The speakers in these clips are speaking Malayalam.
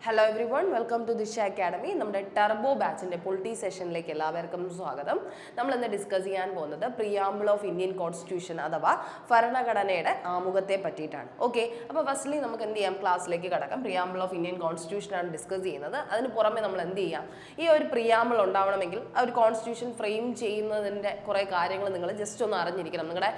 Hello everyone, welcome to Disha academy. നമ്മുടെ ടർബോ ബാച്ചിൻ്റെ പൊളിറ്റി സെഷനിലേക്ക് എല്ലാവർക്കും സ്വാഗതം. നമ്മൾ ഇന്ന് ഡിസ്കസ് ചെയ്യാൻ പോകുന്നത് പ്രിയാമ്പിൾ ഓഫ് ഇന്ത്യൻ കോൺസ്റ്റിറ്റ്യൂഷൻ അഥവാ ഭരണഘടനയുടെ ആമുഖത്തെ പറ്റിയിട്ടാണ്. ഓക്കെ, അപ്പോൾ ഫസ്റ്റ്ലി നമുക്ക് എന്ത് ചെയ്യാം, ക്ലാസ്സിലേക്ക് കടക്കാം. പ്രിയാമ്പിൾ ഓഫ് ഇന്ത്യൻ കോൺസ്റ്റിറ്റ്യൂഷനാണ് ഡിസ്കസ് ചെയ്യുന്നത്. അതിന് പുറമെ നമ്മൾ എന്ത് ചെയ്യാം, ഈ ഒരു പ്രിയാമ്പിൾ ഉണ്ടാവണമെങ്കിൽ ആ ഒരു കോൺസ്റ്റിറ്റ്യൂഷൻ ഫ്രെയിം ചെയ്യുന്നതിൻ്റെ കുറേ കാര്യങ്ങൾ നിങ്ങൾ ജസ്റ്റ് ഒന്ന് അറിഞ്ഞിരിക്കണം. നിങ്ങളുടെ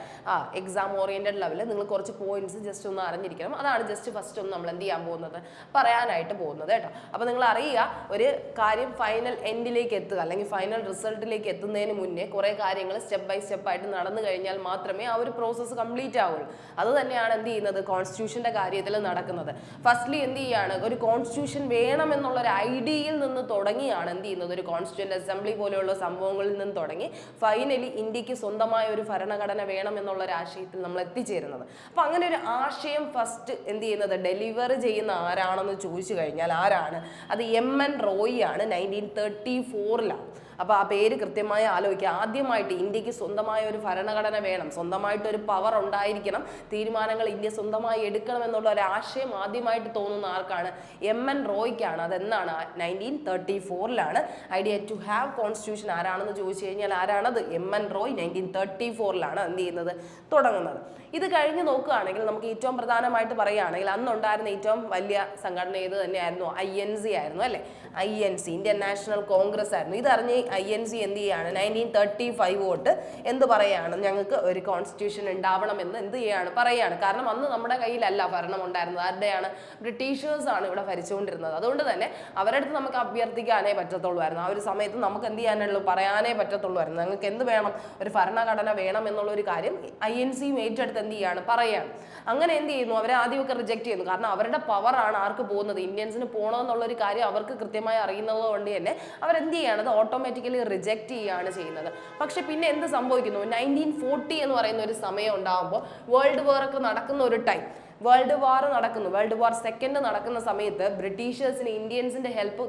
എക്സാം ഓറിയൻറ്റഡ് ലെവലിൽ നിങ്ങൾ കുറച്ച് പോയിന്റ്സ് ജസ്റ്റ് ഒന്ന് അറിഞ്ഞിരിക്കണം. അതാണ് ജസ്റ്റ് ഫസ്റ്റ് ഒന്ന് നമ്മൾ എന്ത് ചെയ്യാൻ പോകുന്നത്, പറയാനായിട്ട് പോകുന്നത് കേട്ടോ. അപ്പോൾ നിങ്ങൾ അറിയുക, ഒരു കാര്യം ഫൈനൽ എൻഡിലേക്ക് എത്തുക അല്ലെങ്കിൽ ഫൈനൽ റിസൾട്ടിലേക്ക് എത്തുന്നതിന് മുന്നേ കുറേ കാര്യങ്ങൾ സ്റ്റെപ്പ് ബൈ സ്റ്റെപ്പ് ആയിട്ട് നടന്നു കഴിഞ്ഞാൽ മാത്രമേ ആ ഒരു പ്രോസസ്സ് കംപ്ലീറ്റ് ആവുള്ളൂ. അത് തന്നെയാണ് എന്ത് ചെയ്യുന്നത്, കോൺസ്റ്റിറ്റ്യൂഷൻ്റെ കാര്യത്തിൽ നടക്കുന്നത്. ഫസ്റ്റ്ലി എന്ത് ചെയ്യാണ്, ഒരു കോൺസ്റ്റിറ്റ്യൂഷൻ വേണമെന്നുള്ളൊരു ഐഡിയയിൽ നിന്ന് തുടങ്ങിയാണ് എന്ത് ചെയ്യുന്നത്, ഒരു കോൺസ്റ്റിറ്റ്യൂന്റ് അസംബ്ലി പോലെയുള്ള സംഭവങ്ങളിൽ നിന്ന് തുടങ്ങി ഫൈനലി ഇന്ത്യക്ക് സ്വന്തമായ ഒരു ഭരണഘടന വേണം എന്നുള്ളൊരു ആശയത്തിൽ നമ്മൾ എത്തിച്ചേരുന്നത്. അപ്പം അങ്ങനെ ഒരു ആശയം ഫസ്റ്റ് എന്ത് ചെയ്യുന്നത്, ഡെലിവർ ചെയ്യുന്ന ആരാണെന്ന് ചോദിച്ചു കഴിഞ്ഞാൽ ആരാണ് അത്? എം.എൻ. റോയി ആണ്. 1934 അപ്പോൾ ആ പേര് കൃത്യമായി ആലോചിക്കുക. ആദ്യമായിട്ട് ഇന്ത്യക്ക് സ്വന്തമായ ഒരു ഭരണഘടന വേണം, സ്വന്തമായിട്ട് ഒരു പവർ ഉണ്ടായിരിക്കണം, തീരുമാനങ്ങൾ ഇന്ത്യ സ്വന്തമായി എടുക്കണം എന്നുള്ള ഒരു ആശയം ആദ്യമായിട്ട് തോന്നുന്ന ആർക്കാണ്? എം.എൻ. റോയ്ക്കാണ്. അതെന്നാണ്? 1934 ഐഡിയ ടു ഹാവ് കോൺസ്റ്റിറ്റ്യൂഷൻ ആരാണെന്ന് ചോദിച്ചു കഴിഞ്ഞാൽ ആരാണത്? എം.എൻ. റോയ് 1934 എന്ത് ചെയ്യുന്നത്, തുടങ്ങുന്നത്. ഇത് കഴിഞ്ഞ് നോക്കുകയാണെങ്കിൽ നമുക്ക് ഏറ്റവും പ്രധാനമായിട്ട് പറയുകയാണെങ്കിൽ അന്നുണ്ടായിരുന്ന ഏറ്റവും വലിയ സംഘടന ഏത് തന്നെയായിരുന്നു? INC ആയിരുന്നു അല്ലേ? INC, ഇന്ത്യൻ നാഷണൽ കോൺഗ്രസ് ആയിരുന്നു. ഇതറിഞ്ഞ് INC എന്ത് ചെയ്യാണ്, 1935 തൊട്ട് എന്ത് പറയാണ്, ഞങ്ങൾക്ക് ഒരു കോൺസ്റ്റിറ്റ്യൂഷൻ ഉണ്ടാവണമെന്ന് എന്ത് ചെയ്യാണ്, പറയാണ്. കാരണം അന്ന് നമ്മുടെ കയ്യിലല്ല ഭരണം ഉണ്ടായിരുന്നത്. ആരുടെയാണ്? ബ്രിട്ടീഷേഴ്സ് ആണ് ഇവിടെ ഭരിച്ചുകൊണ്ടിരുന്നത്. അതുകൊണ്ട് തന്നെ അവരുടെ അടുത്ത് നമുക്ക് അഭ്യർത്ഥിക്കാനേ പറ്റത്തുള്ളൂ. ആ ഒരു സമയത്ത് നമുക്ക് എന്ത് ചെയ്യാനുള്ളൂ, പറയാനേ പറ്റത്തുള്ളൂ. ഞങ്ങൾക്ക് എന്ത് വേണം, ഒരു ഭരണഘടന വേണം എന്നുള്ളൊരു കാര്യം INC ഏറ്റെടുത്ത് എന്ത് ചെയ്യാണ്, പറയാണ്. അങ്ങനെ എന്ത് ചെയ്യുന്നു, അവരെ ആദ്യമൊക്കെ റിജക്ട് ചെയ്യുന്നു. കാരണം അവരുടെ പവറാണ് ആർക്ക് പോകുന്നത്, ഇന്ത്യൻസിന് പോകണമെന്നുള്ളൊരു കാര്യം അവർക്ക് കൃത്യമായി അറിയുന്നത് കൊണ്ട് തന്നെ അവരെന്ത് ചെയ്യാണ്, അത് ഓട്ടോമാറ്റിക്കലി റിജക്ട് ചെയ്യുകയാണ് ചെയ്യുന്നത്. പക്ഷെ പിന്നെ എന്ത് സംഭവിക്കുന്നു, 1940 എന്ന് പറയുന്ന ഒരു സമയം ഉണ്ടാകുമ്പോൾ വേൾഡ് വാർ ഒക്കെ നടക്കുന്ന ഒരു ടൈം, വേൾഡ് വാർ നടക്കുന്നു, വേൾഡ് വാർ സെക്കൻഡ് നടക്കുന്ന സമയത്ത് ബ്രിട്ടീഷേഴ്സിന് ഇന്ത്യൻസിന്റെ ഹെൽപ്പ്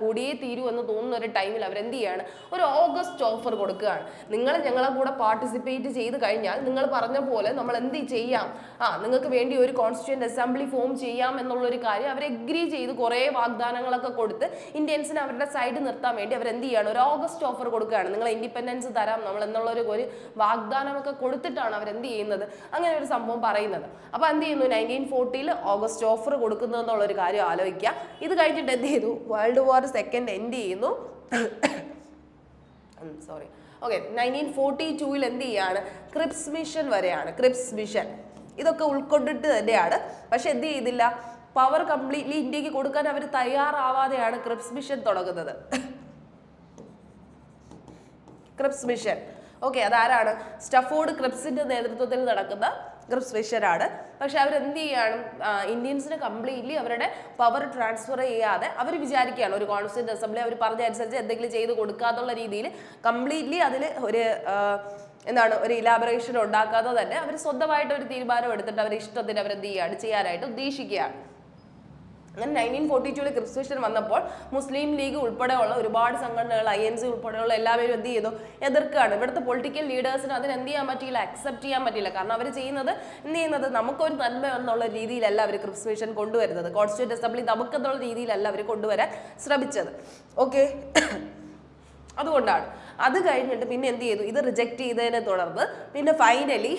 കൂടിയേ തീരൂ എന്ന് തോന്നുന്ന ഒരു ടൈമിൽ അവരെന്ത് ചെയ്യാണ്, ഒരു ഓഗസ്റ്റ് ഓഫർ കൊടുക്കുകയാണ്. നിങ്ങൾ ഞങ്ങളെ കൂടെ പാർട്ടിസിപ്പേറ്റ് ചെയ്ത് കഴിഞ്ഞാൽ നിങ്ങൾ പറഞ്ഞ പോലെ നമ്മൾ എന്ത് ചെയ്യാം, നിങ്ങൾക്ക് വേണ്ടി ഒരു കോൺസ്റ്റിറ്റ്യൂന്റ് അസംബ്ലി ഫോം ചെയ്യാം എന്നുള്ളൊരു കാര്യം അവർ എഗ്രി ചെയ്ത് കുറേ വാഗ്ദാനങ്ങളൊക്കെ കൊടുത്ത് ഇന്ത്യൻസിനെ അവരുടെ സൈഡ് നിർത്താൻ വേണ്ടി അവരെന്ത് ചെയ്യാണ്, ഒരു ഓഗസ്റ്റ് ഓഫർ കൊടുക്കുകയാണ്. നിങ്ങൾ ഇൻഡിപെൻഡൻസ് തരാം നമ്മൾ എന്നുള്ളൊരു വാഗ്ദാനമൊക്കെ കൊടുത്തിട്ടാണ് അവരെന്ത് ചെയ്യുന്നത്, അങ്ങനെ ഒരു സംഭവം പറയുന്നത്. അപ്പോൾ എന്ത് ചെയ്യുന്നു, 1940 ഓഗസ്റ്റ് ഓഫർ കൊടുക്കുന്നു എന്നുള്ളൊരു കാര്യം ആലോചിക്കുക. ഇത് കഴിഞ്ഞിട്ട് എന്ത് ചെയ്തു, വേൾഡ് വാർ സെക്കൻഡ് എൻഡ് ചെയ്യുന്നു. സോറി, ഓക്കെ, 1942 എന്ത് ചെയ്യാണ്, ക്രിപ്സ് മിഷൻ വരെയാണ്. ക്രിപ്സ് മിഷൻ ഇതൊക്കെ ഉൾക്കൊണ്ടിട്ട് തന്നെയാണ്. പക്ഷെ എന്ത് ചെയ്തില്ല, പവർ കംപ്ലീറ്റ്ലി ഇന്ത്യക്ക് കൊടുക്കാൻ അവർ തയ്യാറാവാതെയാണ് ക്രിപ്സ് മിഷൻ തുടങ്ങുന്നത്. ക്രിപ്സ് മിഷൻ, ഓക്കെ, അതാരാണ്? സ്റ്റഫോർഡ് ക്രിപ്സിന്റെ നേതൃത്വത്തിൽ നടക്കുന്ന ക്രിപ്സ് മിഷനാണ്. പക്ഷെ അവരെന്ത് ചെയ്യാണ്, ഇന്ത്യൻസിന് കംപ്ലീറ്റ്ലി അവരുടെ പവർ ട്രാൻസ്ഫർ ചെയ്യാതെ അവർ വിചാരിക്കുകയാണ് ഒരു കോൺസ്റ്റിറ്റ്യൂന്റ് അസംബ്ലി അവർ പറഞ്ഞ അനുസരിച്ച് എന്തെങ്കിലും ചെയ്ത് കൊടുക്കാത്തുള്ള രീതിയിൽ കംപ്ലീറ്റ്ലി അതിൽ ഒരു ഇലാബറേഷൻ ഉണ്ടാക്കാതെ തന്നെ അവർ സ്വന്തമായിട്ട് ഒരു തീരുമാനം എടുത്തിട്ട് അവരുടെ ഇഷ്ടത്തിന് അവരെന്ത് ചെയ്യുകയാണ്, ചെയ്യാനായിട്ട് ഉദ്ദേശിക്കുകയാണ്. അങ്ങനെ 1942 ക്രിപ്സ് മിഷൻ വന്നപ്പോൾ മുസ്ലിം ലീഗ് ഉൾപ്പെടെയുള്ള ഒരുപാട് സംഘടനകൾ, INC ഉൾപ്പെടെയുള്ള എല്ലാവരും എന്ത് ചെയ്യുന്നു, എതിർക്കുകയാണ്. ഇവിടുത്തെ പൊളിറ്റിക്കൽ ലീഡേഴ്സിന് അതിന് എന്ത് ചെയ്യാൻ പറ്റിയില്ല, അക്സെപ്റ്റ് ചെയ്യാൻ പറ്റില്ല. കാരണം അവർ ചെയ്യുന്നത് നമുക്കൊരു നന്മ എന്നുള്ള രീതിയിലല്ല അവർ ക്രിപ്സ് മിഷൻ കൊണ്ടുവരുന്നത്. കോൺസ്റ്റിറ്റ്യൂന്റ് അസംബ്ലി നമുക്കെന്നുള്ള രീതിയിലല്ല അവർ കൊണ്ടുവരാൻ ശ്രമിച്ചത്. ഓക്കെ, അതുകൊണ്ടാണ്. അത് കഴിഞ്ഞിട്ട് പിന്നെ എന്ത് ചെയ്തു, ഇത് റിജക്ട് ചെയ്തതിനെ തുടർന്ന് പിന്നെ ഫൈനലി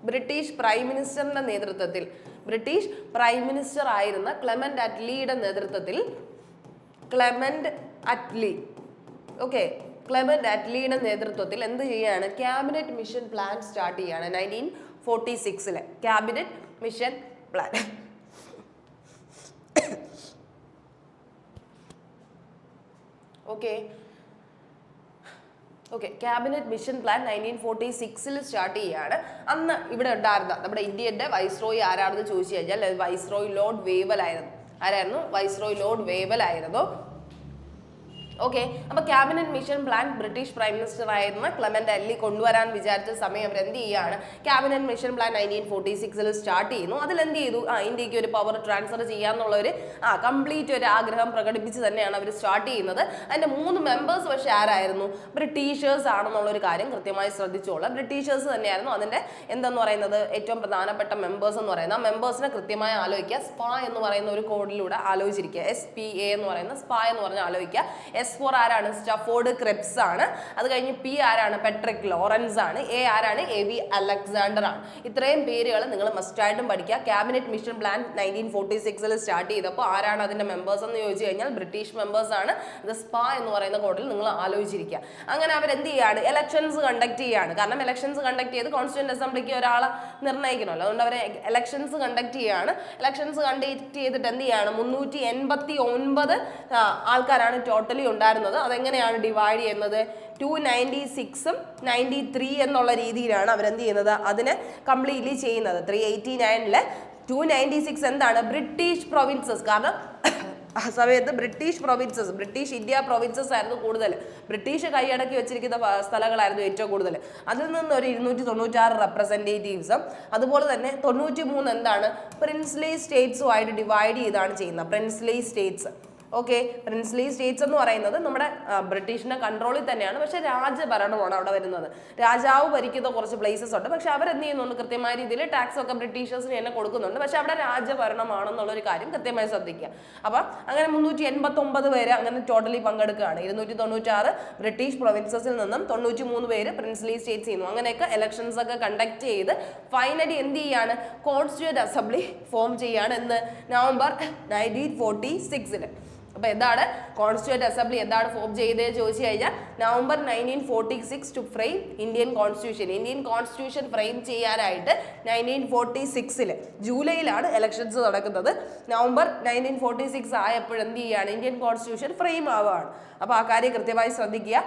ബ്രിട്ടീഷ് പ്രൈം മിനിസ്റ്ററിന്റെ നേതൃത്വത്തിൽ, ബ്രിട്ടീഷ് പ്രൈം മിനിസ്റ്റർ ആയിരുന്ന ക്ലെമന്റ് അറ്റ്ലിയുടെ നേതൃത്വത്തിൽ, ക്ലെമന്റ് അറ്റ്ലിയുടെ നേതൃത്വത്തിൽ എന്ത് ചെയ്യാണ്, ക്യാബിനറ്റ് മിഷൻ പ്ലാൻ സ്റ്റാർട്ട് ചെയ്യാണ്. 1946 cabinet mission plan. Cabinet mission plan 1946 start ചെയ്യുകയാണ്. അന്ന് ഇവിടെ ഉണ്ടായിരുന്ന നമ്മുടെ ഇന്ത്യയുടെ വൈസ്രോയി ആരാണെന്ന് ചോദിച്ചു കഴിഞ്ഞാൽ വൈസ്രോയി ലോർഡ് വേവൽ ആയിരുന്നു. ആരായിരുന്നു? വൈസ്രോയി ലോർഡ് വേവൽ ആയിരുന്നു. ഓക്കെ, അപ്പൊ cabinet mission plan British prime minister ആയിരുന്ന ക്ലെമന്റ് അറ്റ്ലി കൊണ്ടുവരാൻ വിചാരിച്ച സമയം അവർ എന്ത് ചെയ്യുകയാണ്, ക്യാബിനറ്റ് മിഷൻ പ്ലാൻ 1946 സ്റ്റാർട്ട് ചെയ്യുന്നു. അതിൽ എന്ത് ചെയ്തു, ഇന്ത്യക്ക് ഒരു പവർ ട്രാൻസ്ഫർ ചെയ്യാന്നുള്ള ഒരു കംപ്ലീറ്റ് ഒരു ആഗ്രഹം പ്രകടിപ്പിച്ച് തന്നെയാണ് അവർ സ്റ്റാർട്ട് ചെയ്യുന്നത്. അതിന്റെ 3 മെമ്പേഴ്സ് പക്ഷേ ആരായിരുന്നു, ബ്രിട്ടീഷേഴ്സ് ആണെന്നുള്ള ഒരു കാര്യം കൃത്യമായി ശ്രദ്ധിച്ചോളാം. ബ്രിട്ടീഷേഴ്സ് തന്നെയായിരുന്നു അതിന്റെ എന്തെന്ന് പറയുന്നത് ഏറ്റവും പ്രധാനപ്പെട്ട മെമ്പേഴ്സ് എന്ന് പറയുന്നത്. ആ മെമ്പേഴ്സിനെ കൃത്യമായി ആലോചിക്കുക. സ്പാ എന്ന് പറയുന്ന ഒരു കോഡിലൂടെ ആലോചിച്ചിരിക്കുക. SPA എന്ന് പറയുന്ന സ്പാ എന്ന് പറഞ്ഞ് ആലോചിക്കുക. S4 ആരാണ്, സ്റ്റഫോർഡ് ക്രിപ്സ് ആണ്. അത് കഴിഞ്ഞ് P ആരാണ്, പെട്രിക് ലോറൻസ് ആണ്. A ആരാണ്, AV അലക്സാണ്ടർ ആണ്. ഇത്രയും പേരുകൾ നിങ്ങൾ മസ്റ്റായിട്ടും പഠിക്കുക. ക്യാബിനറ്റ് മിഷൻ പ്ലാൻ 1946 സ്റ്റാർട്ട് ചെയ്തപ്പോൾ ആരാണ് അതിന്റെ മെമ്പേഴ്സ് എന്ന് ചോദിച്ചു കഴിഞ്ഞാൽ ബ്രിട്ടീഷ് മെമ്പേഴ്സ് ആണ്. ഇത് സ്പാ എന്ന് പറയുന്ന കോഡിൽ നിങ്ങൾ ആലോചിച്ചിരിക്കുക. അങ്ങനെ അവരെന്ത് ചെയ്യാണ്, ഇലക്ഷൻസ് കണ്ടക്ട് ചെയ്യാണ്. കാരണം ഇലക്ഷൻസ് കണ്ടക്ട് ചെയ്ത് കോൺസ്റ്റിറ്റ്യൂന്റ് അസംബ്ലിക്ക് ഒരാളെ നിർണ്ണയിക്കണമല്ലോ. അതുകൊണ്ട് അവർ ഇലക്ഷൻസ് കണ്ടക്ട് ചെയ്യാണ്. ഇലക്ഷൻസ് കണ്ടക്ട് ചെയ്തിട്ട് എന്ത് ചെയ്യാണ്, 389 ആൾക്കാരാണ് ടോട്ടലി ഉണ്ടായിരുന്നത്. അതെങ്ങനെയാണ് ഡിവൈഡ് ചെയ്യുന്നത്, 296ഉം 93 എന്നുള്ള രീതിയിലാണ് അവരെന്ത് ചെയ്യുന്നത്, അതിനെ കംപ്ലീറ്റ്ലി ചെയ്യുന്നത്. 389-ലെ 296 എന്താണ്, ബ്രിട്ടീഷ് പ്രൊവിൻസസ്. കാരണം ആ സമയത്ത് ബ്രിട്ടീഷ് ഇന്ത്യ പ്രൊവിൻസസ് ആയിരുന്നു കൂടുതൽ. ബ്രിട്ടീഷ് കൈയടക്കി വെച്ചിരിക്കുന്ന സ്ഥലങ്ങളായിരുന്നു ഏറ്റവും കൂടുതൽ. അതിൽ നിന്ന് ഒരു 296 റെപ്രസെൻറ്റേറ്റീവ്സും അതുപോലെ തന്നെ 93 എന്താണ്, പ്രിൻസ്ലി സ്റ്റേറ്റ്സുമായിട്ട് ഡിവൈഡ് ചെയ്താണ് ചെയ്യുന്നത്. Princely States. Okay, princely States എന്ന് പറയുന്നത് നമ്മുടെ ബ്രിട്ടീഷിന്റെ കൺട്രോളിൽ തന്നെയാണ്. പക്ഷെ രാജഭരണമാണ് അവിടെ വരുന്നത്. രാജാവ് ഭരിക്കുന്ന കുറച്ച് പ്ലേസസ് ഉണ്ട്. പക്ഷെ അവരെന്ത് ചെയ്യുന്നുണ്ട്, കൃത്യമായ രീതിയിൽ ടാക്സ് ഒക്കെ ബ്രിട്ടീഷേഴ്സിന് തന്നെ കൊടുക്കുന്നുണ്ട്. പക്ഷെ അവിടെ രാജഭരണമാണെന്നുള്ളൊരു കാര്യം കൃത്യമായി ശ്രദ്ധിക്കുക. അപ്പം അങ്ങനെ 389 പേര് അങ്ങനെ ടോട്ടലി പങ്കെടുക്കുകയാണ്. 296 ബ്രിട്ടീഷ് പ്രൊവിൻസസിൽ നിന്നും 93 പേര് പ്രിൻസ്ലി സ്റ്റേറ്റ്സ് ചെയ്യുന്നു. അങ്ങനെയൊക്കെ ഇലക്ഷൻസ് ഒക്കെ കണ്ടക്ട് ചെയ്ത് ഫൈനലി എന്ത് ചെയ്യാണ്, കോൺസ്റ്റിറ്റ്യൂന്റ് അസംബ്ലി ഫോം ചെയ്യാണ്. എന്ന് നവംബർ 1946. അപ്പൊ എന്താണ് കോൺസ്റ്റിറ്റ്യൂന്റ് അസംബ്ലി എന്താണ് ഫോം ചെയ്തത് ചോദിച്ചു കഴിഞ്ഞാൽ, November 1946 to frame Indian constitution frame ചെയ്യാനായിട്ട് 1946 ജൂലൈയിലാണ് ഇലക്ഷൻസ് നടക്കുന്നത്. നവംബർ 1946 ആയപ്പോൾ എന്ത് ചെയ്യാണ്, ഇന്ത്യൻ കോൺസ്റ്റിറ്റ്യൂഷൻ ഫ്രെയിം ആവുകയാണ്. അപ്പൊ ആ കാര്യം കൃത്യമായി ശ്രദ്ധിക്കുക.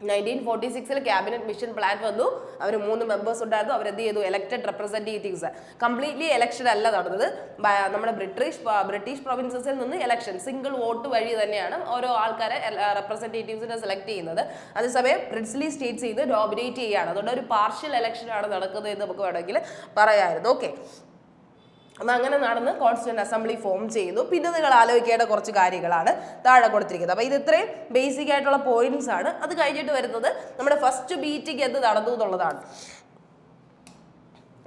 1946 ക്യാബിനറ്റ് മിഷൻ പ്ലാൻ വന്നു. അവർ 3 മെമ്പേഴ്സ് ഉണ്ടായിരുന്നു. അവരെന്ത് ചെയ്തു, ഇലക്ടഡ് റെപ്രസെൻറ്റേറ്റീവ്സ്. കംപ്ലീറ്റ്ലി ഇലക്ഷൻ അല്ല നടന്നത്. നമ്മുടെ ബ്രിട്ടീഷ് പ്രൊവിൻസസിൽ നിന്ന് ഇലക്ഷൻ സിംഗിൾ വോട്ട് വഴി തന്നെയാണ് ഓരോ ആൾക്കാരെ റെപ്രസെൻറ്റേറ്റീവ്സിനെ സെലക്ട് ചെയ്യുന്നത്. അതേസമയം പ്രിൻസ്ലി സ്റ്റേറ്റ്സ് ചെയ്ത് ഡോമിനേറ്റ് ചെയ്യുകയാണ്. അതുകൊണ്ട് ഒരു പാർഷ്യൽ ഇലക്ഷൻ ആണ് നടക്കുന്നത് എന്ന് നമുക്ക് വേണമെങ്കിൽ പറയാമായിരുന്നു. ഓക്കെ, അങ്ങനെ നടന്ന് കോൺസ്റ്റിറ്റ്യൂന്റ് അസംബ്ലി ഫോം ചെയ്തു. പിന്നെ നിങ്ങൾ ആലോചിക്കേണ്ട കുറച്ച് കാര്യങ്ങളാണ് താഴെ കൊടുത്തിരിക്കുന്നത്. അപ്പോൾ ഇത് ഇത്രയും ബേസിക് ആയിട്ടുള്ള പോയിന്റ്സ് ആണ്. അത് കഴിഞ്ഞിട്ട് വരുന്നത് നമ്മുടെ ഫസ്റ്റ് മീറ്റിംഗ് എന്ത് നടന്നു എന്നുള്ളതാണ്.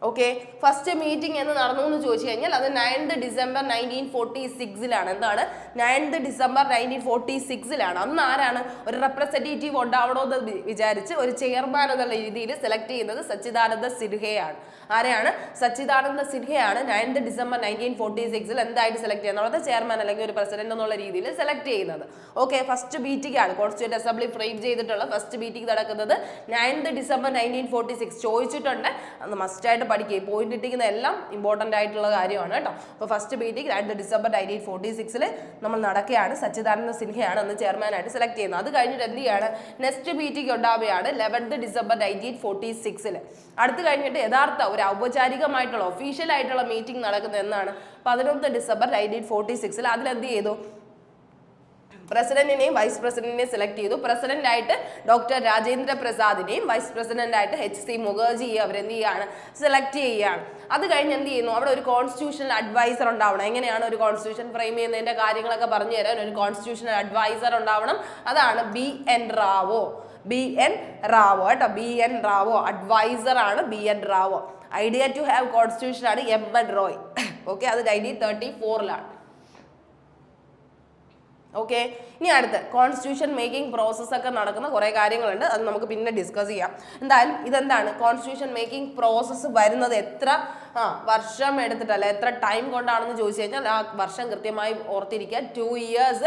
ഓക്കെ, ഫസ്റ്റ് മീറ്റിംഗ് എന്ന് നടന്നു എന്ന് ചോദിച്ചു കഴിഞ്ഞാൽ അത് 9th December 1946 എന്താണ്, 9th December 1946 അന്ന് ആരാണ് ഒരു റെപ്രസെൻറ്റേറ്റീവ് ഉണ്ടാവണമെന്ന് വിചാരിച്ച് ഒരു ചെയർമാൻ എന്നുള്ള രീതിയിൽ സെലക്ട് ചെയ്യുന്നത് സച്ചിദാനന്ദ സിൻഹയാണ്. ആരെയാണ്, സച്ചിദാനന്ദ സിൻഹയാണ് 9th December 1946 എന്തായിട്ട് സെലക്ട് ചെയ്യുന്നത്, ചെയർമാൻ അല്ലെങ്കിൽ ഒരു പ്രസിഡന്റ് എന്നുള്ള രീതിയിൽ സെലക്ട് ചെയ്യുന്നത്. ഓക്കെ, ഫസ്റ്റ് മീറ്റിംഗ് ആണ് കോൺസ്റ്റിറ്റ്യൂന്റ് അസംബ്ലി ഫ്രെയിം ചെയ്തിട്ടുള്ള ഫസ്റ്റ് മീറ്റിംഗ് നടക്കുന്നത് 9th December 1946. ചോദിച്ചിട്ടുണ്ട്, അത് മസ്റ്റായിട്ട് പഠിക്കുക. പോയിന്റ് ഇട്ടിരിക്കുന്ന എല്ലാം ഇമ്പോർട്ടൻ്റ് ആയിട്ടുള്ള കാര്യമാണ് കേട്ടോ. അപ്പോൾ ഫസ്റ്റ് മീറ്റിംഗ് 9th December 1946 നമ്മൾ നടക്കുകയാണ്. സച്ചിദാനന്ദ സിൻഹയാണ് അന്ന് ചെയർമാനായിട്ട് സെലക്ട് ചെയ്യുന്നത്. അത് കഴിഞ്ഞിട്ട് എന്ത് ചെയ്യാണ്, നെക്സ്റ്റ് മീറ്റിംഗ് ഉണ്ടാവുകയാണ് 11th December 1946. അടുത്ത് കഴിഞ്ഞിട്ട് യഥാർത്ഥ ഒരു ഔപചാരികമായിട്ടുള്ള ഒഫീഷ്യൽ ആയിട്ടുള്ള മീറ്റിംഗ് നടക്കുന്നത് എന്നാണ് 11th December 1946. അതിലെന്ത് ചെയ്തു, പ്രസിഡന്റിനെയും വൈസ് പ്രസിഡന്റിനെയും സെലക്ട് ചെയ്തു. പ്രസിഡന്റ് ആയിട്ട് ഡോക്ടർ രാജേന്ദ്ര പ്രസാദിനെയും വൈസ് പ്രസിഡന്റ് ആയിട്ട് HC മുഖർജിയെ അവരെന്ത് ചെയ്യാണ്, സെലക്ട് ചെയ്യുകയാണ്. അത് കഴിഞ്ഞ് എന്ത് ചെയ്യുന്നു, അവിടെ ഒരു കോൺസ്റ്റിറ്റ്യൂഷണൽ അഡ്വൈസർ ഉണ്ടാവണം. എങ്ങനെയാണ് ഒരു കോൺസ്റ്റിറ്റ്യൂഷൻ ഫ്രെയിം ചെയ്യുന്നതിന്റെ കാര്യങ്ങളൊക്കെ പറഞ്ഞു തരാൻ ഒരു കോൺസ്റ്റിറ്റ്യൂഷണൽ അഡ്വൈസർ ഉണ്ടാവണം. അതാണ് BN റാവോ കേട്ടോ. BN റാവോ അഡ്വൈസർ ആണ്. BN Rao. Idea to have constitution ആണ് MN റോയ്. ഓക്കെ, അത് 1934. ഓക്കെ, ഇനി അടുത്ത് കോൺസ്റ്റിറ്റ്യൂഷൻ മേക്കിംഗ് പ്രോസസ് ഒക്കെ നടക്കുന്ന കുറേ കാര്യങ്ങളുണ്ട്. അത് നമുക്ക് പിന്നെ ഡിസ്കസ് ചെയ്യാം. എന്തായാലും ഇതെന്താണ് കോൺസ്റ്റിറ്റ്യൂഷൻ മേക്കിംഗ് പ്രോസസ്സ് വരുന്നത് എത്ര വർഷം എടുത്തിട്ടല്ല, എത്ര ടൈം കൊണ്ടാണെന്ന് ചോദിച്ചു കഴിഞ്ഞാൽ ആ വർഷം കൃത്യമായി ഓർത്തിരിക്കുക. 2 years